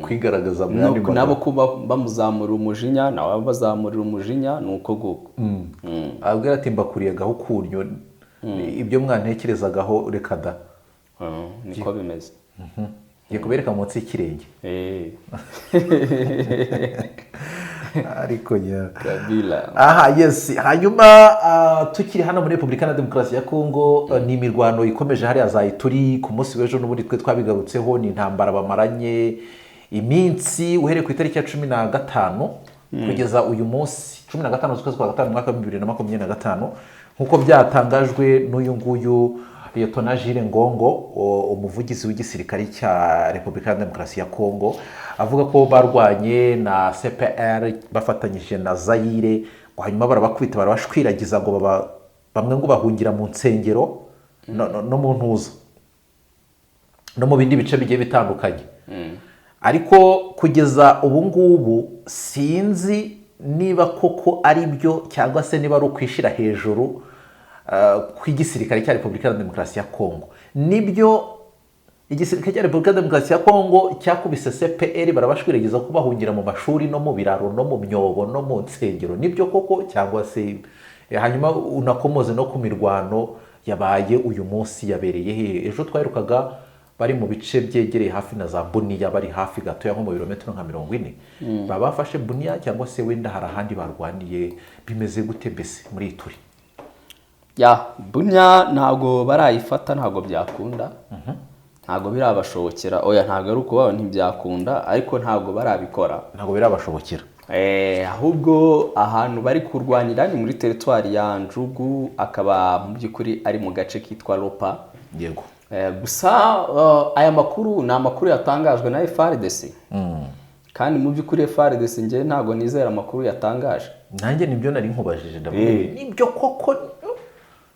kwigaragaza nabo kuba bamuzamurira umujinya, nawe bazamurira umujinya, nuko guko. Abwira ati mbakuriyagaho kunyo, ibyo mwantekerezagaho reka da. Niko bimeze. Ngiye kubereka munsi y'ikirenge. Ariko ya Kabila. Yes. Hanyuma tukiri hano muri Repubulika na Demokarasi ya Kongo, ni imirwano ikomeje hariya za Ituri. Ku munsi w'ejo n'ubundi twe twabigarutseho, ni intambara bamaranye iminsi uhereye ku itariki ya 15 kugeza uyu munsi 15 z'ukwezi kwa gatanu mwaka 2025, nk'uko byatangajwe n'uyu nguyu Lieutenant Jules Ngongo, umuvugizi w'igisirikare cya Repubulika ya Demokarasi ya Kongo, avuga ko barwanye na CPR bafatanyije na Zaire, hanyuma barabakubita barabashwiragiza ngo bamwe ngo bahungira mu nsengero no mu ntuza no mu bindi bice bigiye bitandukanye. Ariko kugeza ubu ngubu sinzi niba koko ari byo cyangwa se niba ari ukwishira hejuru kw'igisirikare cya Repubulika ya Demokarasi ya Kongo. Nibyo igisirikare cya Repubulika ya Demokarasi ya Kongo cyakubise CPR barabashwiragiza ko bahungira mu mashuri no mu biraro no mu myobo no mu nsengero, nibyo koko cyangwa se? Hanyuma unakomoze no ku mirwano yabaye uyu munsi yabereye he? Ejo twaherukaga bari mu bice byegereye hafi na za Bunia, bari hafi gatoya nko mu birometero nka 40. Baba bafashe Bunia cyangwa se wenda hari ahandi barwaniye? Bimeze gute mbese muri Ituri? Ya Bunia ntago barayifata, ntago byakunda. Ntago birabashobokera. Oya, ntago ari uko ntibyakunda, ariko ntago barabikora. Ntago birabashobokera. Ahubwo ahantu bari kurwanira ni muri teritwari ya Njugu, akaba mu by'ukuri ari mu gace kitwa Lopa. Yego. Gusa aya makuru ni amakuru yatangajwe na FARDC. Kandi mu by'ukuri FARDC nge ntago nizera amakuru yatangaje. Nanjye nibyo nari nkubajije ndavuga nibyo koko.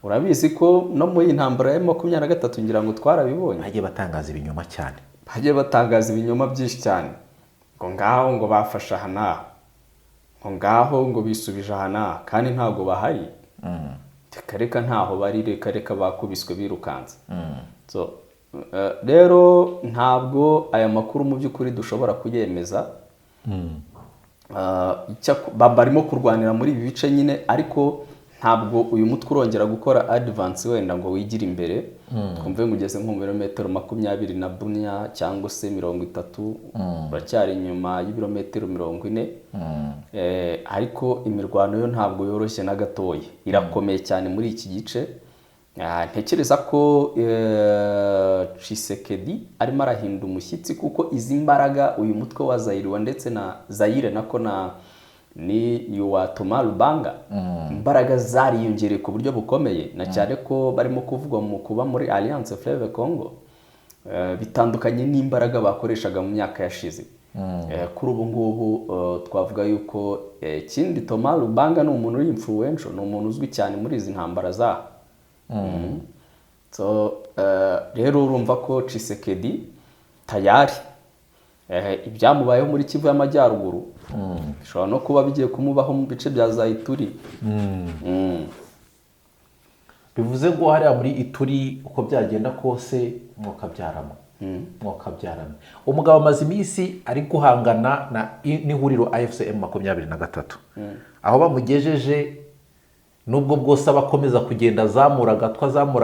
Urabizi ko no mu intambara ya 23 ngira ngo twarabibonye. Bagiye batangaza ibinyoma cyane. Bagiye batangaza ibinyoma byinshi cyane. Ngo ngaho ngo bafasha hana. Ngo ngaho ngo bisubije hana kandi ntago bahari. Reka ntaho bari, reka bakubiswe birukanze. So rero ntabwo aya makuru mu by'ukuri dushobora kuyemeza. Barimo kurwanira muri ibi bice nyine, ariko ntabwo uyu mutwe urongera gukora advance wenda ngo wigire imbere. Twumve ngo ugeze nko mu birometero 20 na Bunia cyangwa se 30, uracyari inyuma y'ibirometero 40. Ariko imirwano yo ntabwo yoroshye na gatoya, irakomeye cyane muri iki gice. Ntekereza ko Tshisekedi arimo arahinda umushyitsi, kuko izi mbaraga uyu mutwe wa Zaire ndetse na Zaire nako ni yuwa Thomas Lubanga, imbaraga zariyongereye ku buryo bukomeye, na cyane ko barimo kuvugwa mu kuba muri Alliance Fleuve Congo, bitandukanye n'imbaraga bakoreshaga mu myaka yashize. Kuri ubu ngubu twavuga yuko ikindi Thomas Lubanga ni umuntu uri influential, ni umuntu uzwi cyane muri izi ntambara za. So rero urumva ko Tshisekedi tayari ibyamubayeho muri Kivu y'Amajyaruguru bishobora no kuba bigiye kumubaho mu bice bya za Ituri. Bivuze ngo hariya muri Ituri uko byagenda kose mwokabyaramo. Umugabo amaze iminsi ari guhangana n'ihuriro AFC M23, aho bamugejeje nubwo bwose abakomeza kugenda azamura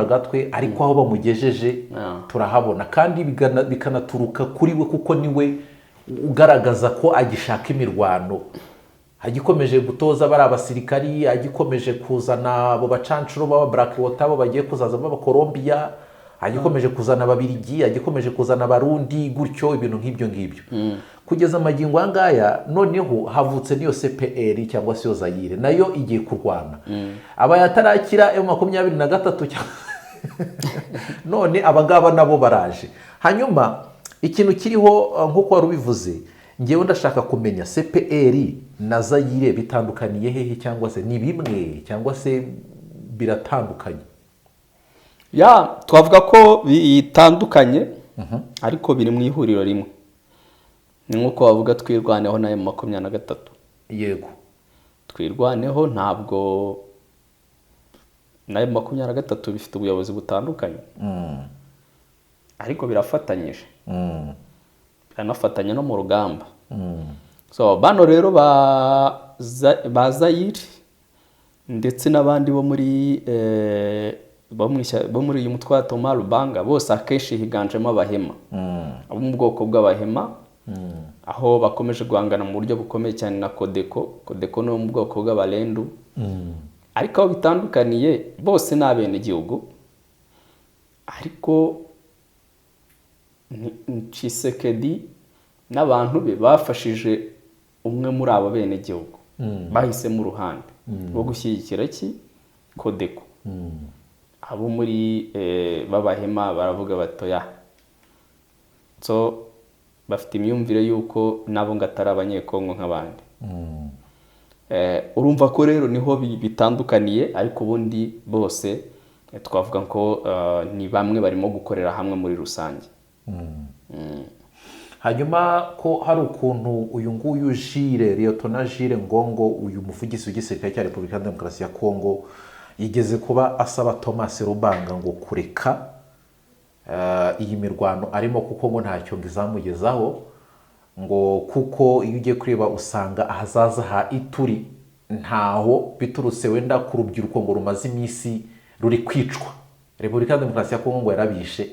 gatwe, ariko aho bamugejeje turahabona, kandi bikanaturuka kuri we, kuko niwe ugaragaza ko agishaka imirwano. Agikomeje gutoza bari abasirikari, agikomeje kuzana abo bacancuro baba Black Water, abo bagiye kuzaza baba Colombia, agikomeje kuzana Ababiligi, agikomeje kuzana Abarundi, gutyo ibintu nk'ibyo ngibyo. Kugeza amagingo angaya noneho havutse niyo CPR cyangwa se yo Zaire, nayo igiye kurwana. Aba yatarakira M23 none abangaba nabo baraje. Hanyuma ikintu kiriho nkuko wari ubivuze, ngewe ndashaka kumenya CPR na Zaire bitandukaniye hehe, cyangwa se ni bimwe cyangwa se biratandukanye? Twavuga ko bitandukanye, ariko biri mu ihuriro rimwe. Ni nkuko wavuga twirwaneho na M23. Yego. Twirwaneho ntabwo na M23 bifite ubuyobozi butandukanye. Ariko birafatanyije. Biranafatanya no mu rugamba. So bano rero ba Zaire ndetse n'abandi bo muri uyu mutwe wa Thomas Lubanga, bose akenshi higanjemo Abahema. Abo mu bwoko bw'Abahema, aho bakomeje guhangana mu buryo bukomeye cyane na Kodeko no mu bwoko bw'Abalendu. Ariko aho bitandukaniye bose ni abenegihugu, ariko Tshisekedi n'abantu be bafashije umwe muri abo benegihugu, bahisemo uruhande rwo gushyigikira Kodeko. Abo muri b'Abahema baravuga batoya, so bafite imyumvire yuko nabo ngatari abanyekongo nk'abandi. Urumva ko rero niho bitandukaniye, ariko ubundi bose twavuga ko ni bamwe barimo gukorera hamwe muri rusange. Hanyuma ko hari ukuntu uyu nguyu Lieutenant Jules Ngongo, uyu muvugizi w'igisirikare cya Repubulika ya Demokarasi ya Kongo, yigeze kuba asaba Thomas Rubanga ngo kureka iyi mirwano arimo, kuko ngo ntacyo ngo izamugezaho, ngo kuko iyo ugiye kureba usanga ahazaza ha Ituri ntaho biturutse wenda ku rubyiruko ngo rumaze iminsi ruri kwicwa. Repubulika ya Demokarasi ya Kongo ngo yarabishe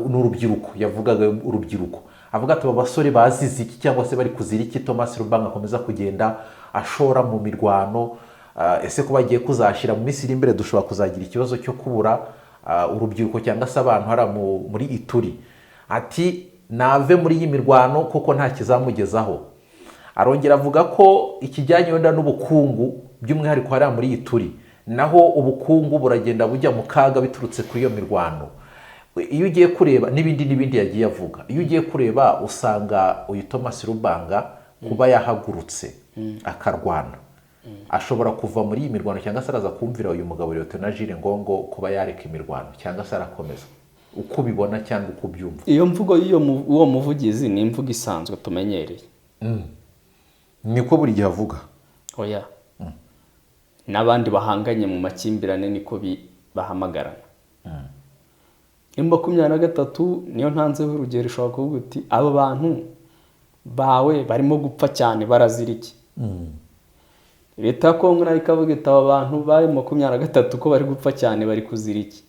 n'urubyiruko, yavugaga urubyiruko, avuga ati aba basore bazize iki cyangwa se bari kuzira iki Thomas Rubanga akomeza kugenda ashora mu mirwano. Ese ko bagiye kuzashyira mu minsi iri imbere dushobora kuzagira ikibazo cyo kubura urubyiruko cyangwa se abantu hariya muri Ituri. Ati nave muri iyi mirwano kuko nta kizamugezaho. Arongera avuga ko ikijyanye wenda n'ubukungu by'umwihariko hariya muri Ituri naho ubukungu buragenda bujya mu kaga biturutse kuri iyo mirwano. Iyo ugiye kureba n'ibindi yagiye avuga, iyo ugiye kureba usanga uyu Thomas Rubanga kuba yahagurutse akarwana ashobora kuva muri iyi mirwano cyangwa se araza kumvira uyu mugabo Lieutenant Jules Ngongo kuba yareka imirwano cyangwa se arakomeza. Uko ubibona cyangwa uko ubyumva? Iyo mvugo uwo muvugizi ni imvugo isanzwe tumenyereye. Niko buri gihe avuga. Oya. N'abandi bahanganye mu makimbirane niko bahamagarana. 23 niyo ntanzeho urugero ishobora kuvuga uti abo bantu bawe barimo gupfa cyane barazira iki? Leta ya Kongo nayo ikavuga iti aba bantu baye 23 ko bari gupfa cyane bari kuzira iki?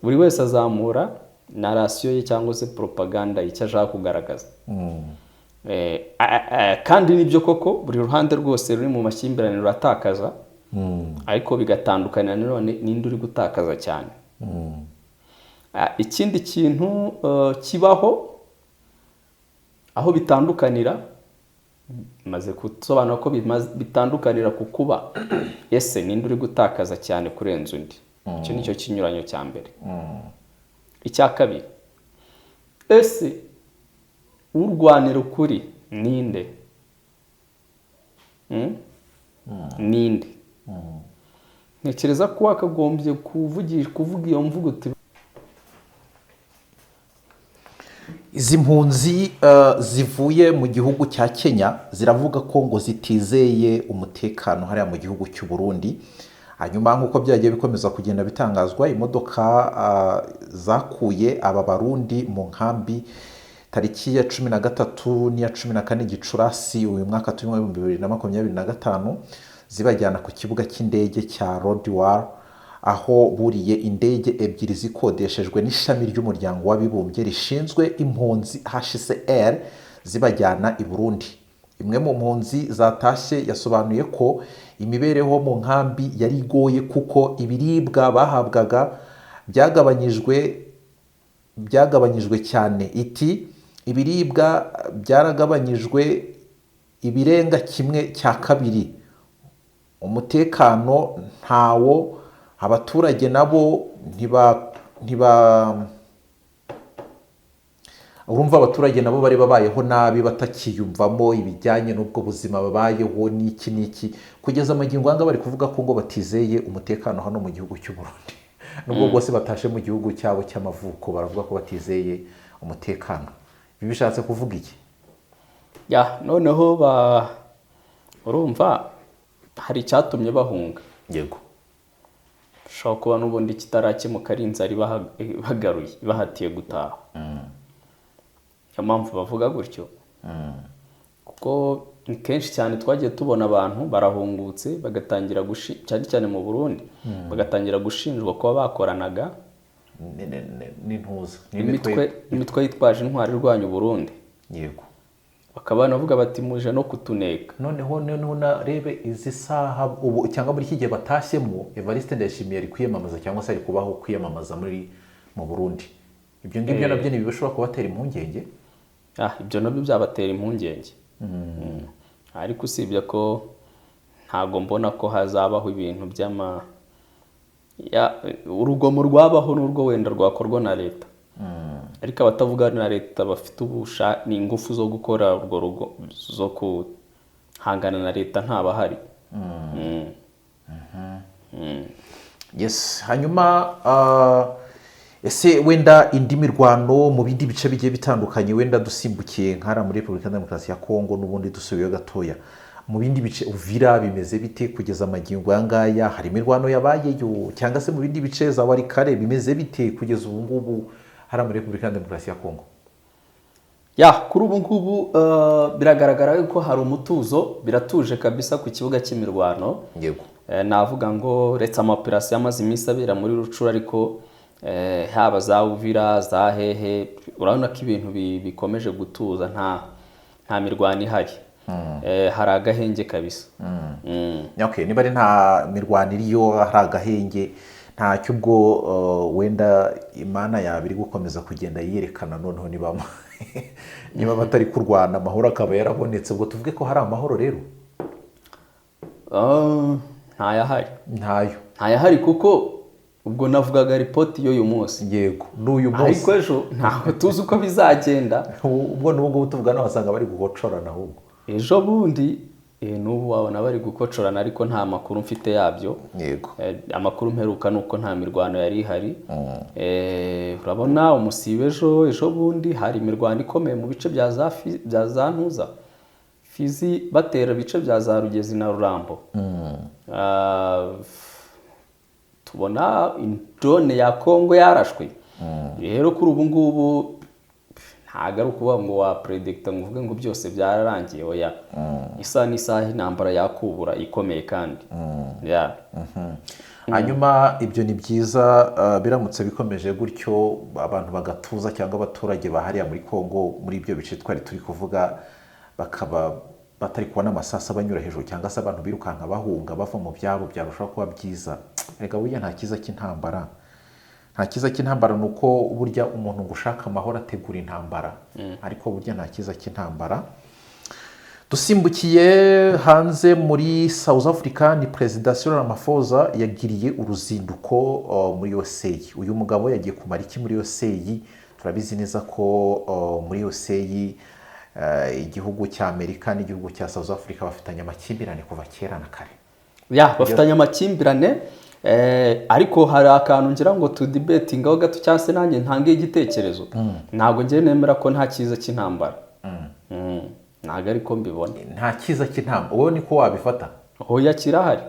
Buri wese azamura narasiyo ye cyangwa se propaganda icyo ashaka kugaragaza. Kandi nibyo koko buri ruhande rwose ruri mu makimbirane ruratakaza, ariko bigatandukana none ninde uri gutakaza cyane. Ikindi kintu kibaho aho bitandukanira, maze kusobanura ko bitandukanira ku kuba ese ninde uri gutakaza cyane kurenza undi. Icyo nicyo kinyuranyo cya mbere. Icya kabiri, ese urwanira ukuri ninde? Ninde? Ntekereza ko wakagombye kuvuga iyo mvugo uti izi mpunzi zivuye mu gihugu cya Kenya ziravuga ko ngo zitizeye umutekano hariya mu gihugu cy'u Burundi. Hanyuma nk'uko byagiye bikomeza kugenda bitangazwa, imodoka zakuye aba Barundi mu nkambi tariki ya 13 n'iya 14 Gicurasi uyu mwaka turimo 2025 zibajyana ku kibuga cy'indege cya Lodwar, aho buriye indege ebyiri zikodeshejwe n'ishami ry'umuryango w'abibumbye rishinzwe impunzi HCR zibajyana i Burundi. Imwe mu mpunzi zatashye yasobanuye ko imibereho mu nkambi yari igoye kuko ibiribwa bahabwaga byagabanyijwe cyane. Iti ibiribwa byaragabanyijwe ibirenga 1/2. Umutekano ntawo, abaturage nabo urumva abaturage nabo bari babayeho nabi batakiyumvamo ibijyanye n'ubwo buzima babayeho n'iki kugeza amagingo anga bari kuvuga ko ngo batizeye umutekano hano mu gihugu cy'u Burundi. Nubwo bose batashe mu gihugu cyabo cy'amavuko baravuga ko batizeye umutekano. Ibi bishatse kuvuga iki? Noneho urumva hari icyatumye bahunga. Yego. Ushobora kuba n'ubundi kitarakemuka ari inzara bagaruye bahatiye gutaha. Niyo mpamvu bavuga gutyo. Kuko ni kenshi cyane twagiye tubona abantu barahungutse bagatangira cyane cyane mu Burundi bagatangira gushinjwa kuba bakoranaga n'intuza imitwe yitwaje intwari irwanya Burundi. Yego. Bakaba navuga bati muje no kutuneka. Noneho narebe izi saha ubu cyangwa muri iki gihe batashyemo Evariste Ndayishimiye ari kwiyamamaza cyangwa se ari kubaho kwiyamamaza mu Burundi. Ibyo ngibyo nabyo ni bishobora kubatera impungenge. Ibyo nabyo byabatera impungenge. Ariko usibye ko ntago mbona ko hazabaho ibintu urugomo rwabaho n'urwo wenda rwakorwa na leta. Ariko abatavuga na leta bafite ni ingufu zo gukora urwo rugo zo kuhangana na leta ntabahari. Yes. Hanyuma ese wenda indi mirwano mu bindi bice bigiye bitandukanye wenda dusimbukiye nkara muri Repubulika ya Demokarasi ya Kongo n'ubundi dusubiye gatoya, mu bindi bice Uvira bimeze bite kugeza amagingo aya ngaya? Hari imirwano yabayeyo cyangwa se mu bindi bice za Warikare bimeze bite kugeza ubu ngubu hari muri Repubulika ya Demokarasi ya Kongo? Kuri ubu ngubu biragaragara ko hari umutuzo, biratuje kabisa ku kibuga cy'imirwano. Yego. Navuga ngo uretse amaoperasiyo amaze iminsi abera muri Rucuru, ariko haba za Uvira za hehe, urabona ko ibintu bikomeje gutuza, nta mirwano ihari. Hari agahenge kabisa. Okay, niba ari nta mirwano iriyo, hari agahenge, ntacyo ubwo wenda Imana yabiri gukomeza kugenda yerekana noneho niba batari kurwana amahoro akaba yarabonetse, ubwo tuvuge ko hari amahoro rero. Ntayahari kuko ubwo navugaga ripoti y'uyu munsi. Yego, n'uyu munsi. Ariko ejo ntabwo tuzi uko bizagenda. Ubwo n'ubwo tuvugana wasanga bari gukocorana ahubwo. Ejo bundi n'ubu wabona bari gukocorana, ariko nta makuru mfite yabyo. Yego. Amakuru mperuka nuko nta mirwano yari ihari. Urabona umusibe ejo bundi hari imirwano ikomeye mu bice bya za Ntuza, Fizi, batera ibice bya za Rugezi na Rurambo. Tubona drone ya Kongo yarashwe. Rero kuri ubu ngubu ntago ari ukuvuga ngo wa predicta ngo uvuge ngo byose byararangiye, oya. Isa n'isaha intambara yakubura ikomeye kandi. Hanyuma ibyo ni byiza, biramutse bikomeje gutyo abantu bagatuza, cyangwa abaturage bahariya muri Kongo muri ibyo bice twari turi kuvuga bakaba batari kubona amasasa banyura hejuru, cyangwa se abantu birukanka bahunga bava mu byabo, byarushaho kuba byiza. Rega burya nta kiza cy'intambara. Nta kiza cy'intambara nuko burya umuntu gushaka amahoro ategura intambara, ariko burya nta kiza cy'intambara. Dusimbukiye hanze muri South Africa, ni Perezida Cyril Ramaphosa yagiriye uruzinduko muri USA. Uyu mugabo yagiye kumara iki muri USA? Turabizi neza ko muri USA igihugu cya Amerika n'igihugu cya South Africa bafitanye amakimbirane kuva kera na kare. Bafitanye amakimbirane, ariko hari akantu ngira ngo tudibetingaho gato, cyangwa se nanjye ntange igitekerezo. Ntabwo ngiye nemera ko nta kiza cy'intambara. Ntabwo ariko mbibona. Nta kiza cy'intambara wowe niko wabifata? Hoya kirahari.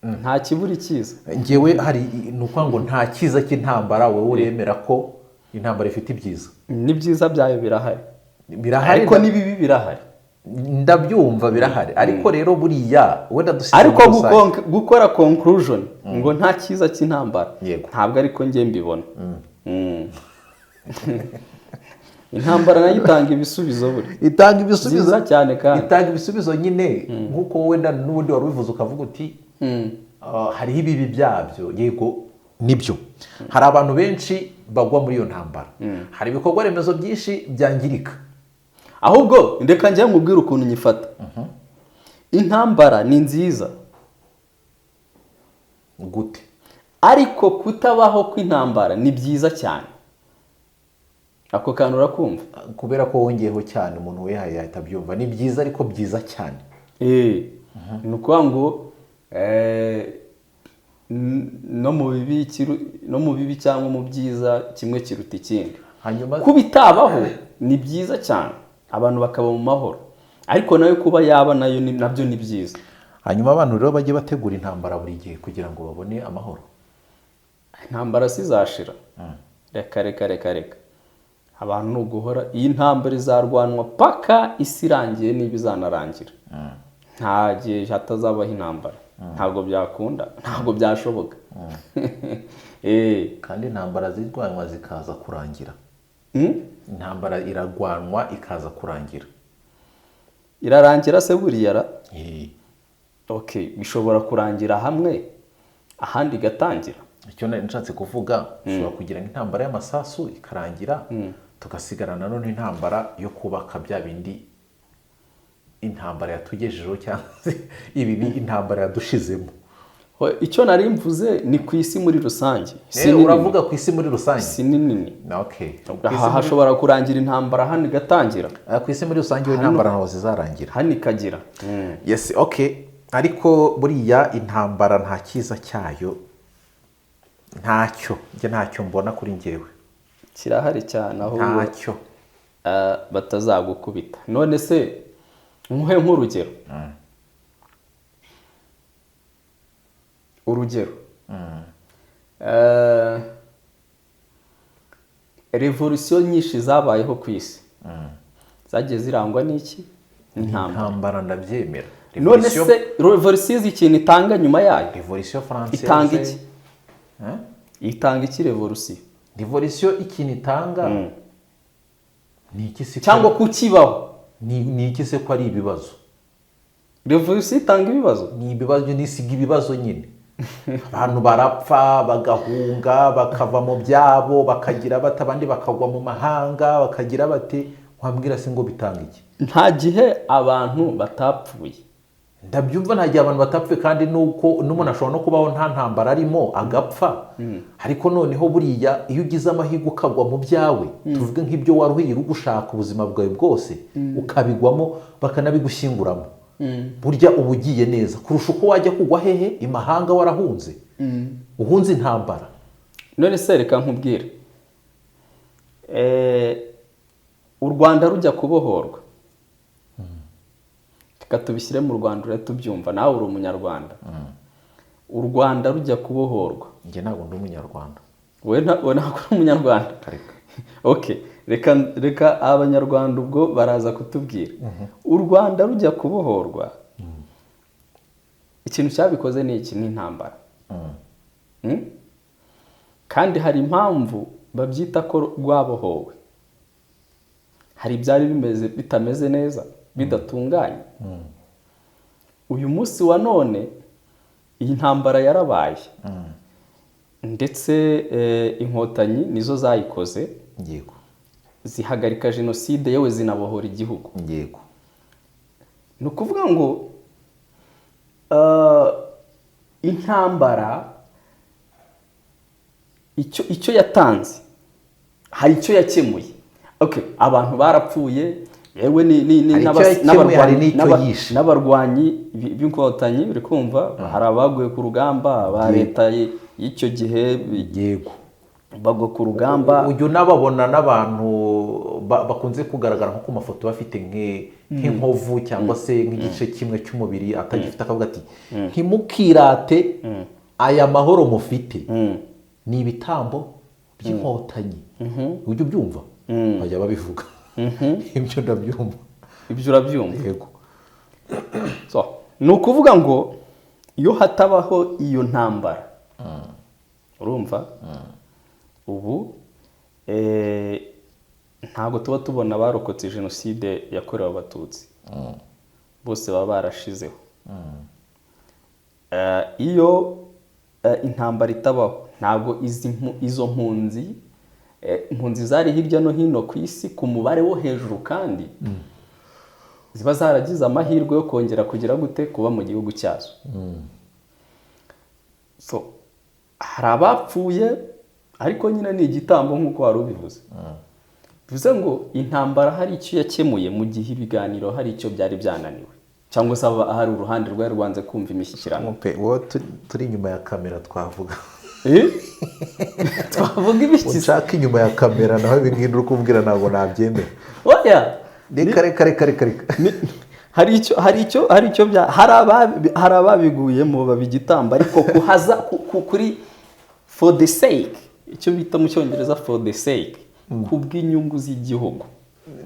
Nta kibura ikiza. Ngewe hari nuko ngo nta kiza cy'intambara, wowe uremera ko intambara ifite ibyiza. Ni byiza byayo birahari. Birahari ariko nibibi birahari. Ndabyumva birahari, ariko rero buriya wenda dusize ariko gukora conclusion ngo nta kiza cy'intambara ntabwo ariko ngiye mbibona. Intambara nayo itanga ibisubizo buri. Itanga ibisubizo cyane kandi. Itanga ibisubizo nyine nkuko wenda n'ubundi wari ubivuze ukavuga uti hariho ibibi byabyo. Yego nibyo. Hari abantu benshi bagwa muri iyo ntambara. Hari ibikorwa remezo byinshi byangirika. Ahubwo ndeka njye mubwira ukuntu nyifata. Intambara ni nziza. Gute? Ariko kutabaho kw'intambara ni byiza cyane. Ako kantu urakumva? Kubera ko wongeyeho cyane umuntu we yahita byumva. Ni byiza ariko byiza cyane. Ni ukuvuga ngo no mu bibi cyangwa mu byiza kimwe kiruta ikindi. Hanyuma kubitabaho ni byiza cyane, abantu bakaba mu mahoro, ariko nayo kuba yaba nayo nabyo ni byiza. Hanyuma abantu rero bajye bategura intambara buri gihe kugira ngo babone amahoro. Intambara sizashira. Reka abantu nuguhora iyi ntambara izarwanwa paka isi irangiye niba izanarangira. Nta gihe hatazabaho intambara. Ntabwo byakunda, ntabwo byashoboka. Kandi intambara zirwanwa zikaza kurangira. Intambara iragwanwa ikaza kurangira. Irarangira se buriya ra? Okay, bishobora kurangira hamwe ahandi gatangira. Icyo nshatse kuvuga, ushobora kugira intambara y'amasasu ikarangira, tugasigarana none intambara yo kubaka bya bindi intambara yatugejejeho cyangwa ibi intambara yadushizemo. Icyo nari mvuze ni ku isi muri rusange. Uravuga ku isi muri rusange? Si nini. Okay. Hashobora kurangira intambara hano igatangira. Ku isi muri rusange intambara ntaho zizarangira. Hano ikagira. Yes, okay. Ariko buriya intambara nta kiza cyayo. Ntacyo mbona kuri njyewe. Kirahari cyane aho ntacyo batazagukubita. None se nkuhe nk'urugero. urugero revolisiyo nyinshi zabayeho ku isi zagiye zirangwa n'iki? intambara. Ndabyemera. none se revolisiyo izi ikintu itanga nyuma yayo? Revolisiyo Française itanga iki? itanga iki revolisiyo? Revolisiyo ikintu itanga ni iki se? cyangwa kukibaho ni iki se ko ari ibibazo? revolisiyo itanga ibibazo? Ni ibibazo, nisiga ibibazo nyine. Abantu barapfa bagahunga bakava mu byabo bakagira bati, abandi bakagwa mu mahanga bakagira bati, wambwira se ngo bitanga iki? nta gihe abantu batapfuye. Ndabyumva, nta gihe abantu batapfuye, kandi nuko n'umuntu ashobora no kubaho nta ntambara arimo agapfa. Ariko noneho buriya iyo ugize amahirwe ukagwa mu byawe, tuvuge nk'ibyo waruhiye uri gushaka ubuzima bwawe bwose, ukabigwamo bakanabigushyinguramo, burya uba ugiye neza kurusha uko wajya kugwa hehe imahanga warahunze, uhunze intambara. none se reka nkubwire, u Rwanda rujya kubohorwa, reka tubishyire mu Rwanda urahita tubyumva, nawe uri umunyarwanda. u Rwanda rujya kubohorwa, njye ntabwo ndi umunyarwanda. wowe ntabwo uri umunyarwanda? okay, reka abanyarwanda ubwo baraza kutubwira. u Rwanda rujya kubohorwa, ikintu cyabikoze ni iki? ni intambara. kandi hari impamvu babyita ko rwabohowe. hari ibyari bitameze neza, bidatunganye. uyu munsi wa none iyi ntambara yarabaye, ndetse inkotanyi nizo zayikoze, yego, zihagarika jenoside, yewe zinabohora igihugu. yego. ni ukuvuga ngo intambara icyo yatanze hari icyo yakemuye. okay, abantu barapfuye, yewe n'abarwanyi b'inkotanyi, uri kumva, hari abaguye ku rugamba ba leta y'icyo gihe, yego, bagwa ku rugamba. ujya unababona n'abantu bakunze kugaragara nko ku mafoto bafite nk'inkovu cyangwa se nk'igice kimwe cy'umubiri atagifite, akavuga ati, ntimukirate aya mahoro mufite, ni ibitambo by'inkotanyi. ujya ubyumva? bajya babivuga. ibyo ndabyumva. ibyo urabyumva? yego. ni ukuvuga ngo iyo hatabaho iyo ntambara, urumva, ubu ntabwo tuba tubona abarokotse jenoside yakorewe abatutsi, bose baba barashizeho. iyo intambara itabaho, ntabwo izo impunzi zari hirya no hino ku isi ku mubare wo hejuru, kandi ziba zaragize amahirwe yo kongera kugira gute kuba mu gihugu cyazo. hari abapfuye, ariko nyine ni igitambo nk'uko wari ubivuze. bivuze ngo intambara hari icyo yakemuye mu gihe ibiganiro hari icyo byari byananiwe, cyangwa se hari uruhande rwari rwanze kumva imishyikirano. wowe turi inyuma ya kamera twavuga. twavuga ibiki? ushaka inyuma ya kamera naho ibingibi uri kumbwira ntabwo nabyemera. oya, reka hari ababiguyemo babigitamba, ariko kuhaza kuri for the sake, icyo bita mu cyongereza for the sake, kubw'inyungu z'igihugu.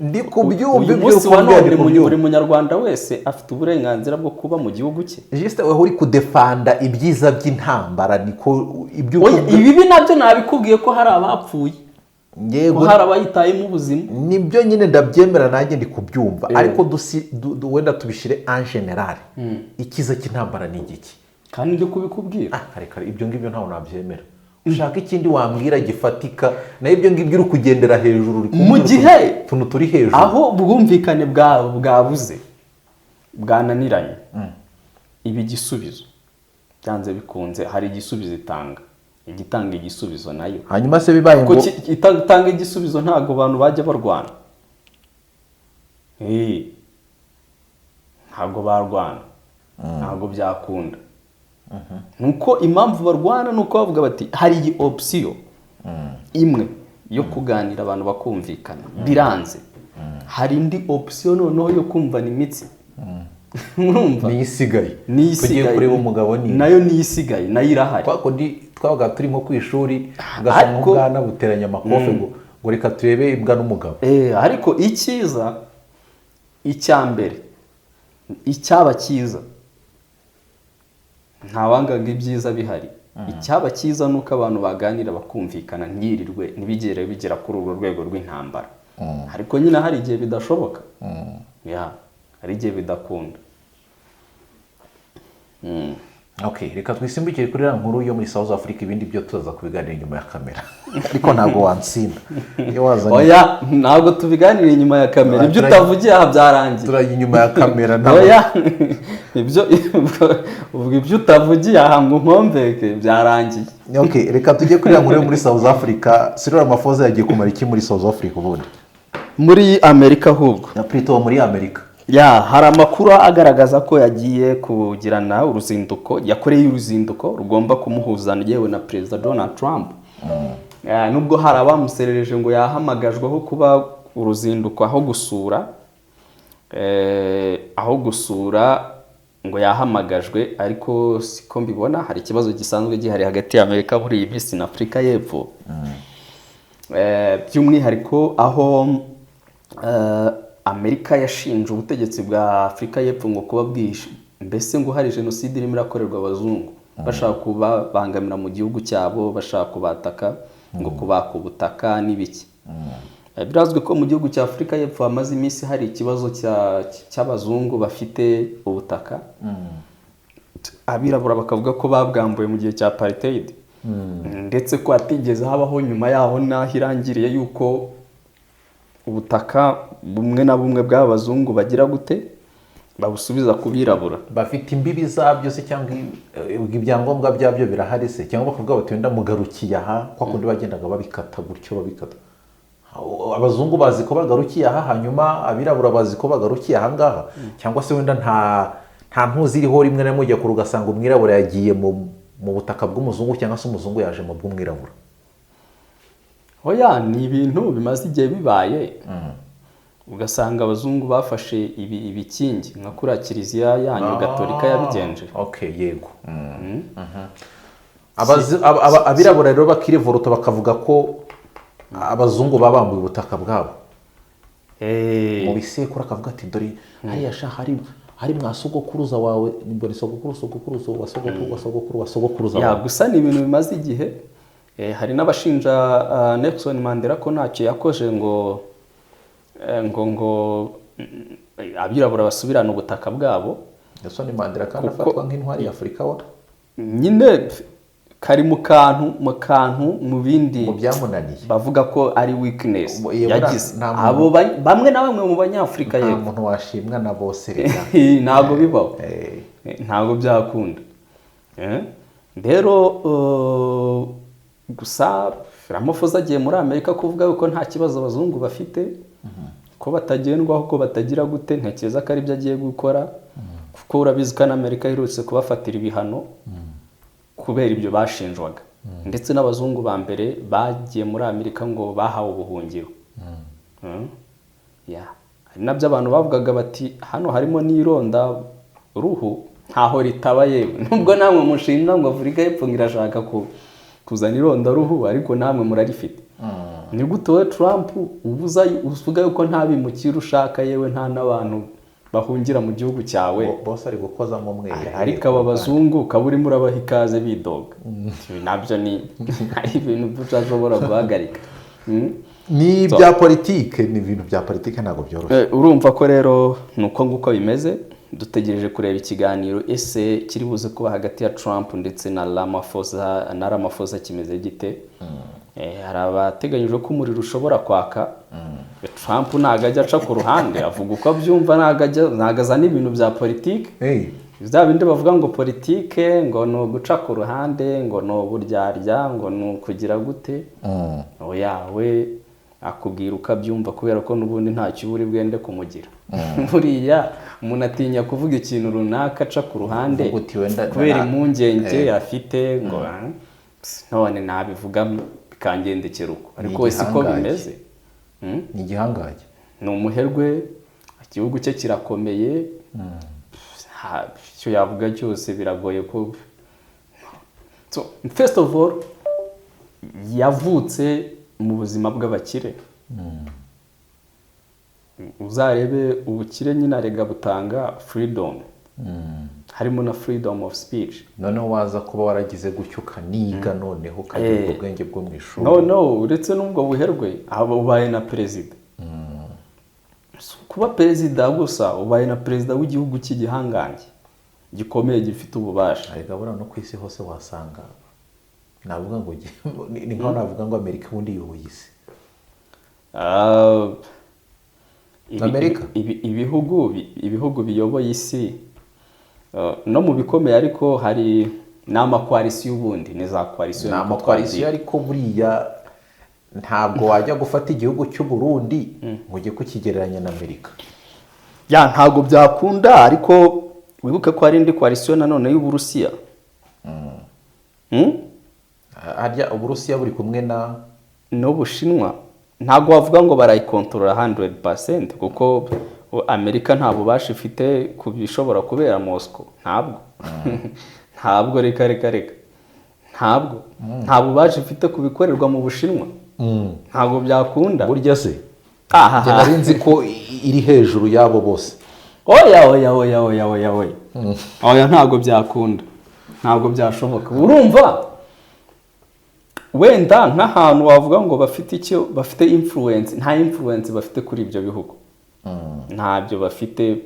ndi kubyumva ibyo uri kumbwira. buri munyarwanda wese afite uburenganzira bwo kuba mu gihugu cye. Juste wewe uri kudefanda ibyiza by'intambara, niko ibyo ibi nabyo nabikubwiye ko hari abapfuye, yego, hari abayitayemo ubuzima. nibyo nyine ndabyemera, nanjye ndi kubyumva. ariko wenda tubishire en general, ikiza cy'intambara ni igiki? kandi ndi kubikubwira. reka ibyo ngibyo ntawe nabyemera. ushaka ikindi wambwira gifatika, nayo ibyo ngibyo uri kugendera hejuru, mu gihe tuntu turi hejuru, aho ubwumvikane bwabuze, bwananiranye. ibi gisubizo byanze bikunze hari igisubizo igitanga igisubizo nayo. hanyuma se bibaye ngo itanga igisubizo, ntago abantu bajya barwana. ntago barwana, ntago byakunda. nuko impamvu barwana nuko bavuga bati hari iyi option imwe yo kuganira abantu bakumvikana, biranze. hari indi option noneho yo kumvana imitsi, urumva niyo isigaye niyo tugiye isigaye kureba umugabo ni nayo niyo isigaye nayo irahari kwa kundi twabaga turi nko ku ishuri ugasanga umwana buteranya amakofe ngo reka turebe imbwa n'umugabo. Ariko icyiza icya mbere icyaba cyiza ntawangaga ibyiza bihari. Icyaba cyiza ni uko abantu baganira bakumvikana ntiyirirwe ntibigere bigera kuri urwo rwego rw'intambara. Ariko nyine hari igihe bidashoboka, hari igihe bidakunda. Okay, reka twisimbukire kuri ya nkuru yo muri South Africa, ibindi byo tuza kubiganira inyuma ya kamera. Ariko ntabwo wansinda iyo wazanye. Oya, ntabwo tubiganira inyuma ya kamera, ibyo utavugiye aha byarangiye. Turajya inyuma ya kamera oya ibyo utavugiye aha ngo nkombeke byarangiye. Okay, reka tujye kuri ya nkuru yo muri South Africa. Cyril Ramaphosa yagiye kumara iki muri South Africa ubundi? Muri Amerika ahubwo. Na Prito muri Amerika. Hari amakuru agaragaza ko yagiye kugirana uruzinduko, yakoreye uruzinduko rugomba kumuhuza yewe na Perezida Donald Trump. Nubwo hari abamuserereje ngo yahamagajweho kuba uruzinduko aho gusura ngo yahamagajwe, ariko siko mbibona. Hari ikibazo gisanzwe gihari hagati ya Amerika muri iyi minsi na Afurika y'Epfo, by'umwihariko aho Amerika yashinje ubutegetsi bwa Afurika y'Epfo ngo kuba bwishe, mbese ngo hari jenoside irimo irakorerwa abazungu, bashaka kubabangamira mu gihugu cyabo, bashaka kubataka ngo kubaka ubutaka n'ibiki. Birazwi ko mu gihugu cya Afurika y'Epfo hamaze iminsi hari ikibazo cy'abazungu bafite ubutaka, abirabura bakavuga ko babwambuye mu gihe cya apartheid, ndetse ko hatigeze habaho nyuma yaho naho irangiriye yuko ubutaka bumwe na bumwe bw'abazungu bagira gute babusubiza ku birabura. Bafite imbibi zabyo se cyangwa ibyangombwa byabyo birahari se, cyangwa bakavuga bati wenda mugarukiye aha kwa kundi bagendaga babikata gutyo babikata? Abazungu bazi ko bagarukiye aha, hanyuma abirabura bazi ko bagarukiye aha ngaha, cyangwa se wenda nta ntuzi iriho rimwe na rimwe ujya kure ugasanga umwirabura yagiye mu butaka bw'umuzungu cyangwa se umuzungu yaje mu bw'umwirabura? Oya, ni ibintu bimaze igihe bibaye. Ugasanga abazungu bafashe ibikingi nka kuri kiliziya yanyu gatolika yabigenje. Okay, yego. Abirabura rero bakirivuruta bakavuga ko abazungu babambuye ubutaka bwabo. Mu bisekuru akavuga ati dore hariya sha hari mwasogokuruza wawe, mbere sogokuruza wa sogokuruza wawe. Gusa ni ibintu bimaze igihe. Hari n'abashinja Nelson Mandela ko ntacyo yakoje ngo abirabura basubirana ubutaka bwabo. Nelson Mandela kandi afatwa nk'intwari ya Afurika wa nyine kari mu kantu mu bindi mu byamunaniye bavuga ko ari weakness yagize. Abo bamwe na bamwe mu banyafurika ye umuntu washimwa na bose reka ntago bibaho, ntago byakunda. Rero gusa Ramaphosa agiye muri Amerika kuvuga ko nta kibazo abazungu bafite, ko batagendwaho, ko batagira gute. Ntekereza ko ari byo agiye gukora, kuko urabizi ko Amerika iherutse kubafatira ibihano kubera ibyo bashinjwaga, ndetse n'abazungu ba mbere bagiye muri Amerika ngo bahawe ubuhungiro. Hari nabyo abantu bavugaga bati hano harimo n'ironda ruhu ntaho ritaba yewe, nubwo namwe mushinja ngo Afurika y'Epfo irashaka kuzana ironda ruhu, ariko namwe murarifite. Ni gute wowe Trump uvuga yuko nta bimukira ushaka, yewe nta n'abantu bahungira mu gihugu cyawe, bose ari gukozamo umwere, ariko aba bazungu ukaba urimo urabaha ikaze bidoga? Nabyo ni ari ibintu tutashobora guhagarika. Ni ibya politike, ni ibintu bya politike ntabwo byoroshye. Urumva ko rero nuko nguko bimeze. Dutegereje kureba ikiganiro ese kiri buze kuba hagati ya Trump ndetse na Ramaphosa kimeze gite. Hari abateganyije ko umuriro ushobora kwaka. Trump ntago ajya aca ku ruhande, avuga uko abyumva, ntago azana ibintu bya politike. Bya bindi bavuga ngo politike ngo ni uguca ku ruhande, ngo ni uburyarya, ngo ni ukugira gute. Oya, we akubwira uko abyumva kubera ko n'ubundi ntacyo uri bwende kumugira. Buriya umuntu atinya kuvuga ikintu runaka aca ku ruhande kubera impungenge afite ngo none nabivuga bikangendekera uko, ariko we siko bimeze. Ni igihangaje, ni umuherwe, igihugu cye kirakomeye, icyo yavuga cyose biragoye ko so, first of all yavutse mu buzima bw'abakire. Uzarebe ubukire nyine arega butanga freedom, harimo na freedom of speech. noneho waza kuba waragize gutyo ukaniga noneho ukagira ubwenge bwo mu ishuri. No uretse n'ubwo buherwe aba ubaye na perezida. Kuba perezida gusa ubaye na perezida w'igihugu cy'igihangange gikomeye gifite ububasha. arega buriya no ku isi hose wasanga navuga ngo ni nkaho navuga ngo Amerika ubundi yoboye isi. Amerika ibihugu biyoboye isi no mu bikomeye, ariko hari n'amakoalisiyo ubundi ni za koalisiyo. ni amakoalisiyo ariko buriya ntabwo wajya gufata igihugu cy'u Burundi ngo ujye kukigereranya na Amerika. Ntabwo byakunda, ariko wibuke ko hari indi koalisiyo nanone y'Uburusiya. harya Uburusiya buri kumwe n'Ubushinwa. Ntabwo wavuga ngo barayikontorora 100% kuko Amerika nta bubasha ifite ku bishobora kubera Moscow. Ntabwo reka nta bubasha ifite ku bikorerwa mu Bushinwa. Ntabwo byakunda burya se. Njye nari nzi ko iri hejuru yabo bose. Oya ntabwo byakunda, ntabwo byashoboka. Urumva wenda nk'ahantu wavuga ngo bafite influence, nta influence bafite kuri ibyo bihugu. Ntabyo bafite,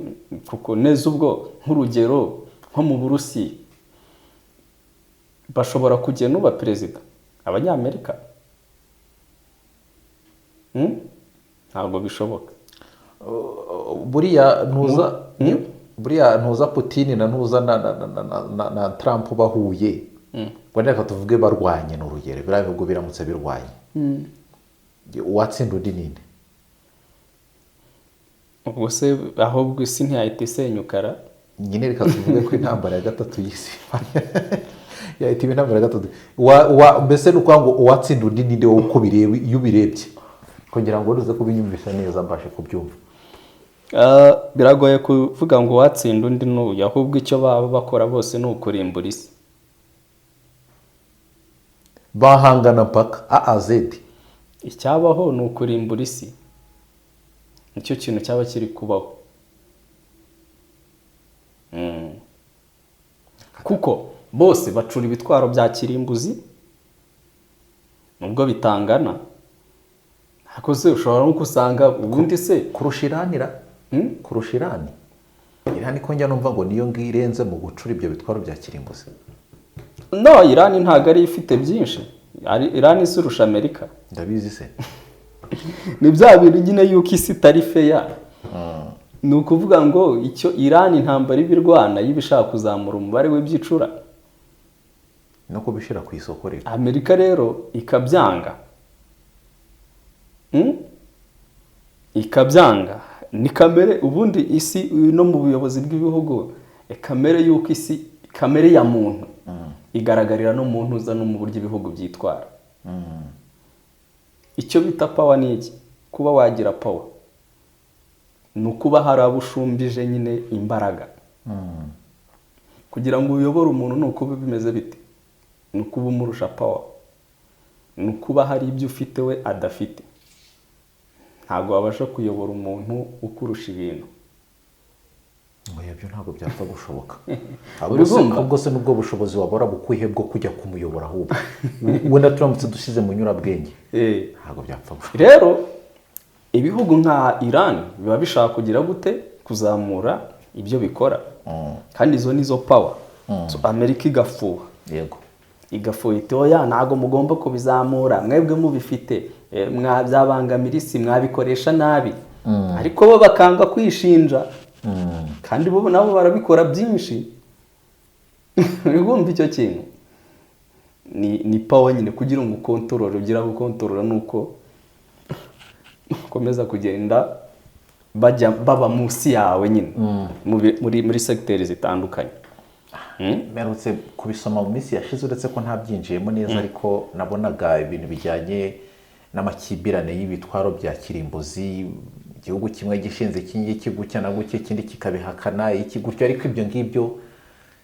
kuko neza ubwo nk'urugero nko mu Burusiya bashobora kugena uba perezida Abanyamerika. Ntabwo bishoboka. Buriya ntuza Putin na ntuza na Trump bahuye, wenda reka tuvuge barwanye n'urugero, biriya bihugu biramutse birwanye, uwatsinda undi ninde? Ubwo se ahubwo isi ntiyahita isenyukara. Nyine reka tuvuge ko intambara ya gatatu y'isi yahita iba intambara ya gatatu. Mbese ni ukuvuga ngo uwatsinda undi ninde wowe uko bireba iyo ubirebye, kugira ngo uze kubinyumvisha neza mbashe kubyumva. Biragoye kuvuga ngo uwatsinda undi n'uyu, ahubwo icyo baba bakora bose ni ukurimbura isi. Bahangana paka A-Z. Icyabaho ni ukurimbura isi, nicyo kintu cyaba kiri kubaho. Kuko bose bacura ibitwaro bya kirimbuzi nubwo bitangana. Ariko se ushobora no kusanga ubundi se kurusha Irani. Irani ko njya numva ngo niyo ngirenze mu gucura ibyo bitwaro bya kirimbuzi. No, Irani ntabwo ari ifite byinshi. Irani isurusha Amerika. Ndabizi se. Ni bya bintu nyine yuko isi itari feya. Ni ukuvuga ngo icyo Irani intambara ibirwana y'ibishaka kuzamura umubare w'ibyicura no kubishira ku isoko rero. Amerika rero ikabyanga. Ikabyanga. Ni kamere ubundi isi no mu buyobozi bw'ibihugu, kamere yuko isi, kamere ya muntu igaragarira no mu ntuza no mu buryo ibihugu byitwara. Icyo bita power ni iki? Kuba wagira power ni ukuba hari abushumbije nyine imbaraga. Kugira ngo uyobore umuntu ni ukuba bimeze bite? Ni ukuba umurusha power, ni ukuba hari ibyo ufite we adafite. Ntabwo wabasha kuyobora umuntu ukurusha ibintu. Ibyo ntabwo byapfa gushoboka. Ubwo se nubwo bushobozi wabora bukwihe bwo kujya kumuyobora ahubwo wenda turamutse dusize mu nyurabwenge. Ntabwo byapfa gushoboka. Rero ibihugu nka Iran biba bishaka kugira gute kuzamura ibyo bikora. Kandi izo nizo power. So Amerika igafuha. Yego. Igafuha iti oya ntago mugomba kubizamura, mwebwe mubifite, mwabyabangamira isi, mwabikoresha nabi. Ariko bo bakanga kwishinja. Kandi bo nabo barabikora byinshi. Bumva icyo kintu ni power nyine kugira ngo ukontorore, ugira gukontorora nuko ukomeza kugenda baba munsi yawe nyine muri secteurs zitandukanye. Merutse kubisoma mu minsi yashize, uretse ko ntabyinjiyemo neza, ariko nabonaga ibintu bijyanye n'amakibirane y'ibitwaro bya kirimbuzi igihugu kimwe gishinze iki gutya na gutya ikindi kikabihakana iki gutya, ariko ibyo ngibyo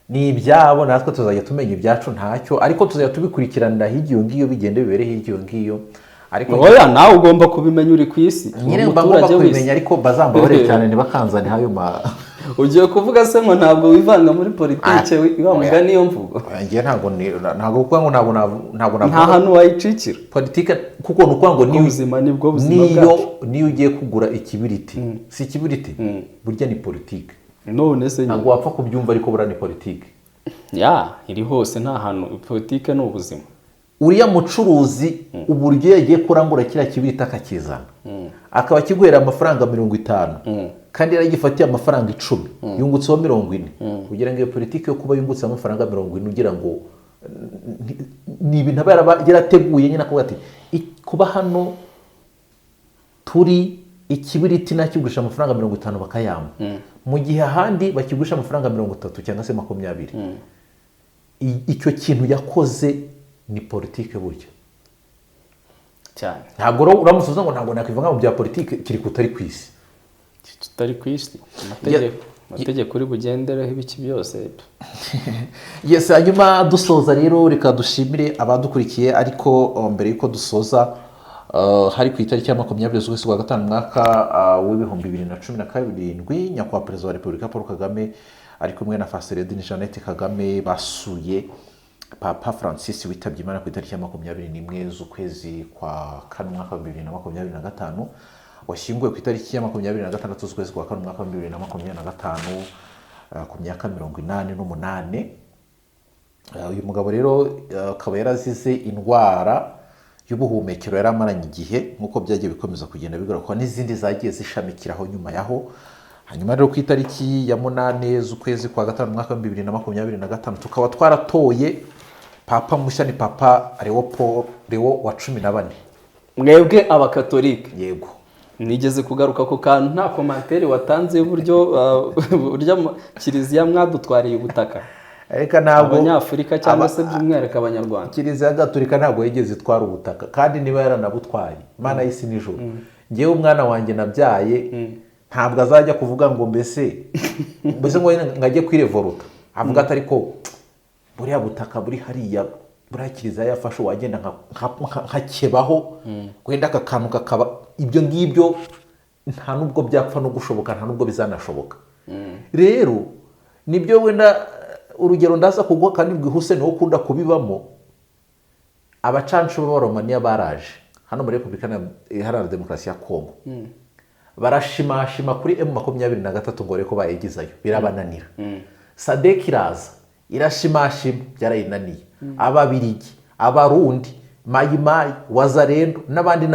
ni ibyabo, natwe tuzajya tumenya ibyacu ntacyo, ariko tuzajya tubikurikiranira hirya iyo ngiyo, bigende bibere hirya iyo ngiyo. Ariko oya, nawe ugomba kubimenya uri ku isi, nyine ngomba kubimenya, ariko bazambabare cyane ntibakanzane hayo ugiye kuvuga se ngo ntabwo wivanga muri politike wamugana niyo mvugo. Ngiye ntabwo kuvuga ngo ntabwo nta hantu wayicikira politike, kuko ni ukuvuga ngo nibwo buzima bwacu. niyo ugiye kugura ikibiriti, si ikibiriti burya ni politike. None se ntabwo wapfa kubyumva, ariko bura ni politike iri hose, nta hantu. Politike ni ubuzima. uriya mucuruzi uburyo yagiye kurangura kiriya kibiriti akakizana, akaba kiguhera amafaranga 50, kandi yaragifatiye amafaranga 10, yungutseho 40. kugira ngo iyo politiki yo kuba yungutse amafaranga 40 ugira ngo ni ibintu aba yarateguye nyine, akavuga ati kuba hano turi ikibiriti nakigurisha amafaranga 50 bakayamba, mu gihe ahandi bakigurisha amafaranga 30 cyangwa se 20. icyo kintu yakoze ni politike buryo cyane. Ntabwo uramusubiza ngo ntabwo nakwivanga mu bya politike, kiri kutari ku isi, tutari ku isi. Amategeko uri bugendereho ibiki byose. Yes, hanyuma dusoza rero reka dushimire abadukurikiye, ariko mbere yuko dusoza hari ku itariki ya 20 z'ukwezi kwa gatanu mwaka w'ibihumbi 2017 nyakubahwa perezida wa Repubulika Paul Kagame ari kumwe na Faseredine Jeannette Kagame basuye Papa Francis witabye Imana ku itariki ya 21 z'ukwezi kwa kane mwaka wa 2025, washyinguwe ku itariki ya 26 z'ukwezi kwa kane mwaka wa 2025 ku myaka 88. Uyu mugabo rero akaba yarazize indwara y'ubuhumekero yaramaranye igihe, nk'uko byagiye bikomeza kugenda bigaruka n'izindi zagiye zishamikiraho nyuma yaho. Hanyuma rero ku itariki ya 8 z'ukwezi kwa gatanu mwaka wa 2025 tukaba twaratoye papa mushya, ni Papa Leo wa 14. Mwebwe abakatolike, yego, nigeze kugaruka ku kantu nta komantere watanze buryo kiliziya mwadutwariye ubutaka. Ariko ntabwo Abanyafurika cyangwa se by'umwihariko Abanyarwanda, Kiliziya Gatolika ntabwo yigeze itwara ubutaka, kandi niba yaranabutwaye Imana y'isi n'ijuru, ngewe umwana wanjye nabyaye ntabwo azajya kuvuga ngo mbese ngo ngajye kwirevoluta avuga ati ariko buriya butaka buri hariya buriya Kiliziya yafashe wagenda nkakebaho wenda aka kantu kakaba ibyo ngibyo, nta nubwo byapfa no gushoboka, nta nubwo bizanashoboka. Rero nibyo wenda urugero ndaza kugwa kandi bwihuse niwo ukunda kubibamo. Abacancu b'Abaromaniya baraje hano muri Repubulika Iharanira Demokarasi ya Kongo, barashimashima kuri M23 ngo reko bayigizayo, birabananira. Sadek iraza irashimashima, byarayinaniye. Ababirigi, Abarundi, Mayimayi, Wazarendo n'abandi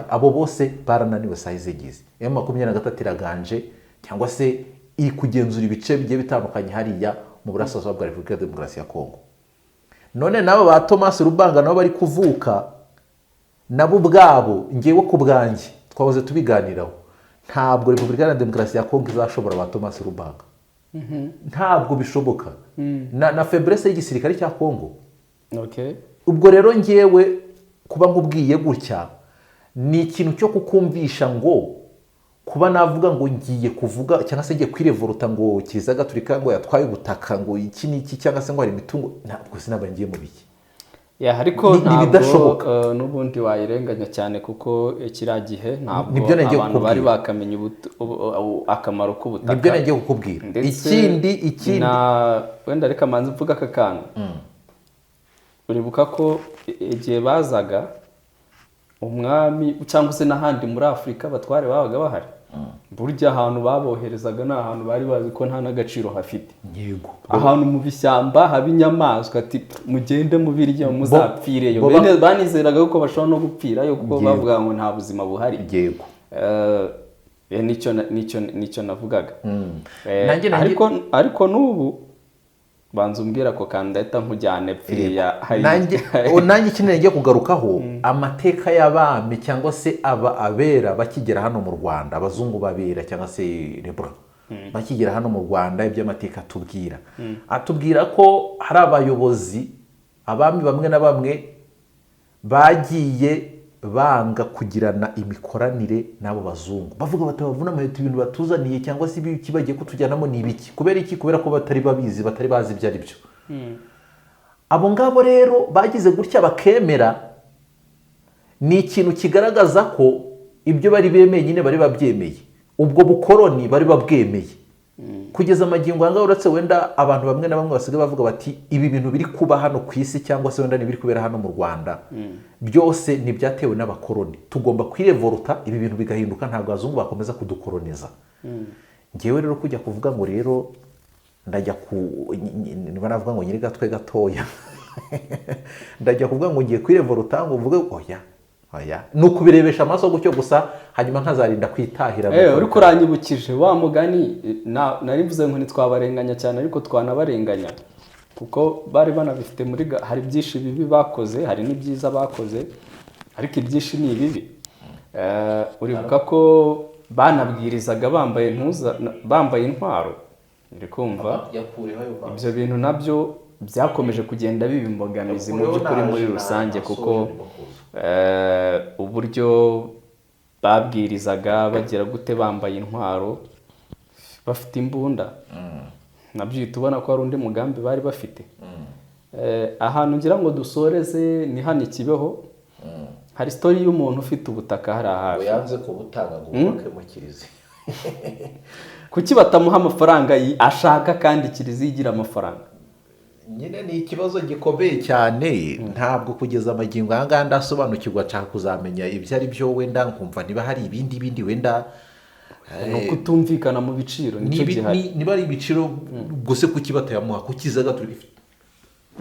abo bose barananiwe sayizigize. M23 iraganje cyangwa se iri kugenzura ibice bigiye bitandukanye hariya mu burasirazuba bwa Repubulika ya Demokarasi ya Kongo. None nabo ba Thomas Rubanga nabo bari kuvuka, nabo ubwabo ngewe ku bwanjye twahoze tubiganiraho, ntabwo Repubulika ya Demokarasi ya Kongo izashobora ba Thomas Rubanga. Ntabwo bishoboka. Na faiblesse y'igisirikare cya Kongo. Ubwo rero ngewe kuba nkubwiye gutya ni ikintu cyo kukumvisha ngo kuba navuga ngo ngiye kuvuga cyangwa se ngiye kwirevoluta ngo Kiliziya Gatolika ngo yatwaye ubutaka ngo iki niki cyangwa se ngo hari imitungo, ntabwo sinabangiye mu biki. Ariko ntabwo n'ubundi wayirenganya cyane, kuko kiriya gihe ntabwo abantu bari bakamenya akamaro k'ubutaka. Nibyo nagiye kukubwira. Ikindi wenda reka manzi mvuga aka kantu. Uribuka ko igihe bazaga umwami cyangwa se n'ahandi muri Afurika batware babaga bahari, burya ahantu baboherezaga ni ahantu bari bazi ko nta n'agaciro hafite. Yego, ahantu mu bishyamba haba inyamaswa, ati mugende mubirye muzapfireyo. Banizeraga ko bashobora no gupfirayo kuko bavuga ngo nta buzima buhari. Yego, nicyo navugaga. Ariko n'ubu banza umbwira ko kandi ahita nkujyane pfiriya. Nanjye ikintu ngiye kugarukaho amateka y'abami cyangwa se abera bakigera hano mu Rwanda, abazungu babera cyangwa se rebra bakigera hano mu Rwanda, iby'amateka atubwira ko hari abayobozi, abami bamwe na bamwe bagiye banga kugirana imikoranire n'abo bazungu, bavuga bati bavuna amaheto ibintu batuzaniye cyangwa se ibiki bagiye kutujyanamo ni ibiki. Kubera iki? Kubera ko batari babizi, batari bazi ibyo ari byo. Abo ngabo rero bagize gutya bakemera, ni ikintu kigaragaza ko ibyo bari bemeye nyine bari babyemeye, ubwo bukoroni bari babwemeye. Kugeza amagingo anga uretse wenda abantu bamwe na bamwe basigaye bavuga bati ibi bintu biri kuba hano ku isi cyangwa se wenda nibiri kubera hano mu Rwanda, byose ntibyatewe n'abakoroni. Tugomba kwirevoluta ibi bintu bigahinduka, ntabwo abazungu bakomeza kudukoroniza. Ngewe rero kujya kuvuga ngo rero ndajya niba navuga ngo nyiri gatwe gatoya ndajya kuvuga ngo ngiye kwirevoluta ngo mvuge oya ni ukubirebesha amaso gutyo gusa, hanyuma nkazarinda kwitahira. Uri kuranyibukije wa mugani nari mvuze ngo ntitwabarenganya cyane, ariko twanabarenganya kuko bari banabifite hari byinshi bibi bakoze, hari n'ibyiza bakoze, ariko ibyinshi ni ibibi. Uribuka ko banabwirizaga bambaye intwaro, uri kumva ibyo bintu nabyo byakomeje kugenda biba imbogamizi mu by'ukuri muri rusange, kuko uburyo babwirizaga bagira gute bambaye intwaro bafite imbunda, nabyo uhita ubona ko hari undi mugambi bari bafite. Ahantu ngira ngo dusoreze ni hano i Kibeho, hari sitori y'umuntu ufite ubutaka hari hafi, yanze kubutanga ngo bubake mu kiliziya. Kuki batamuha amafaranga ashaka kandi kiliziya igira amafaranga? Nyine ni ikibazo gikomeye cyane, ntabwo kugeza amagingo aya ngaya ndasobanukirwa, nshaka kuzamenya ibyo ari byo, wenda nkumva niba hari ibindi wenda ni ukutumvikana mu biciro. Niba ari ibiciro gusa kuki batayamuha, kuki zaga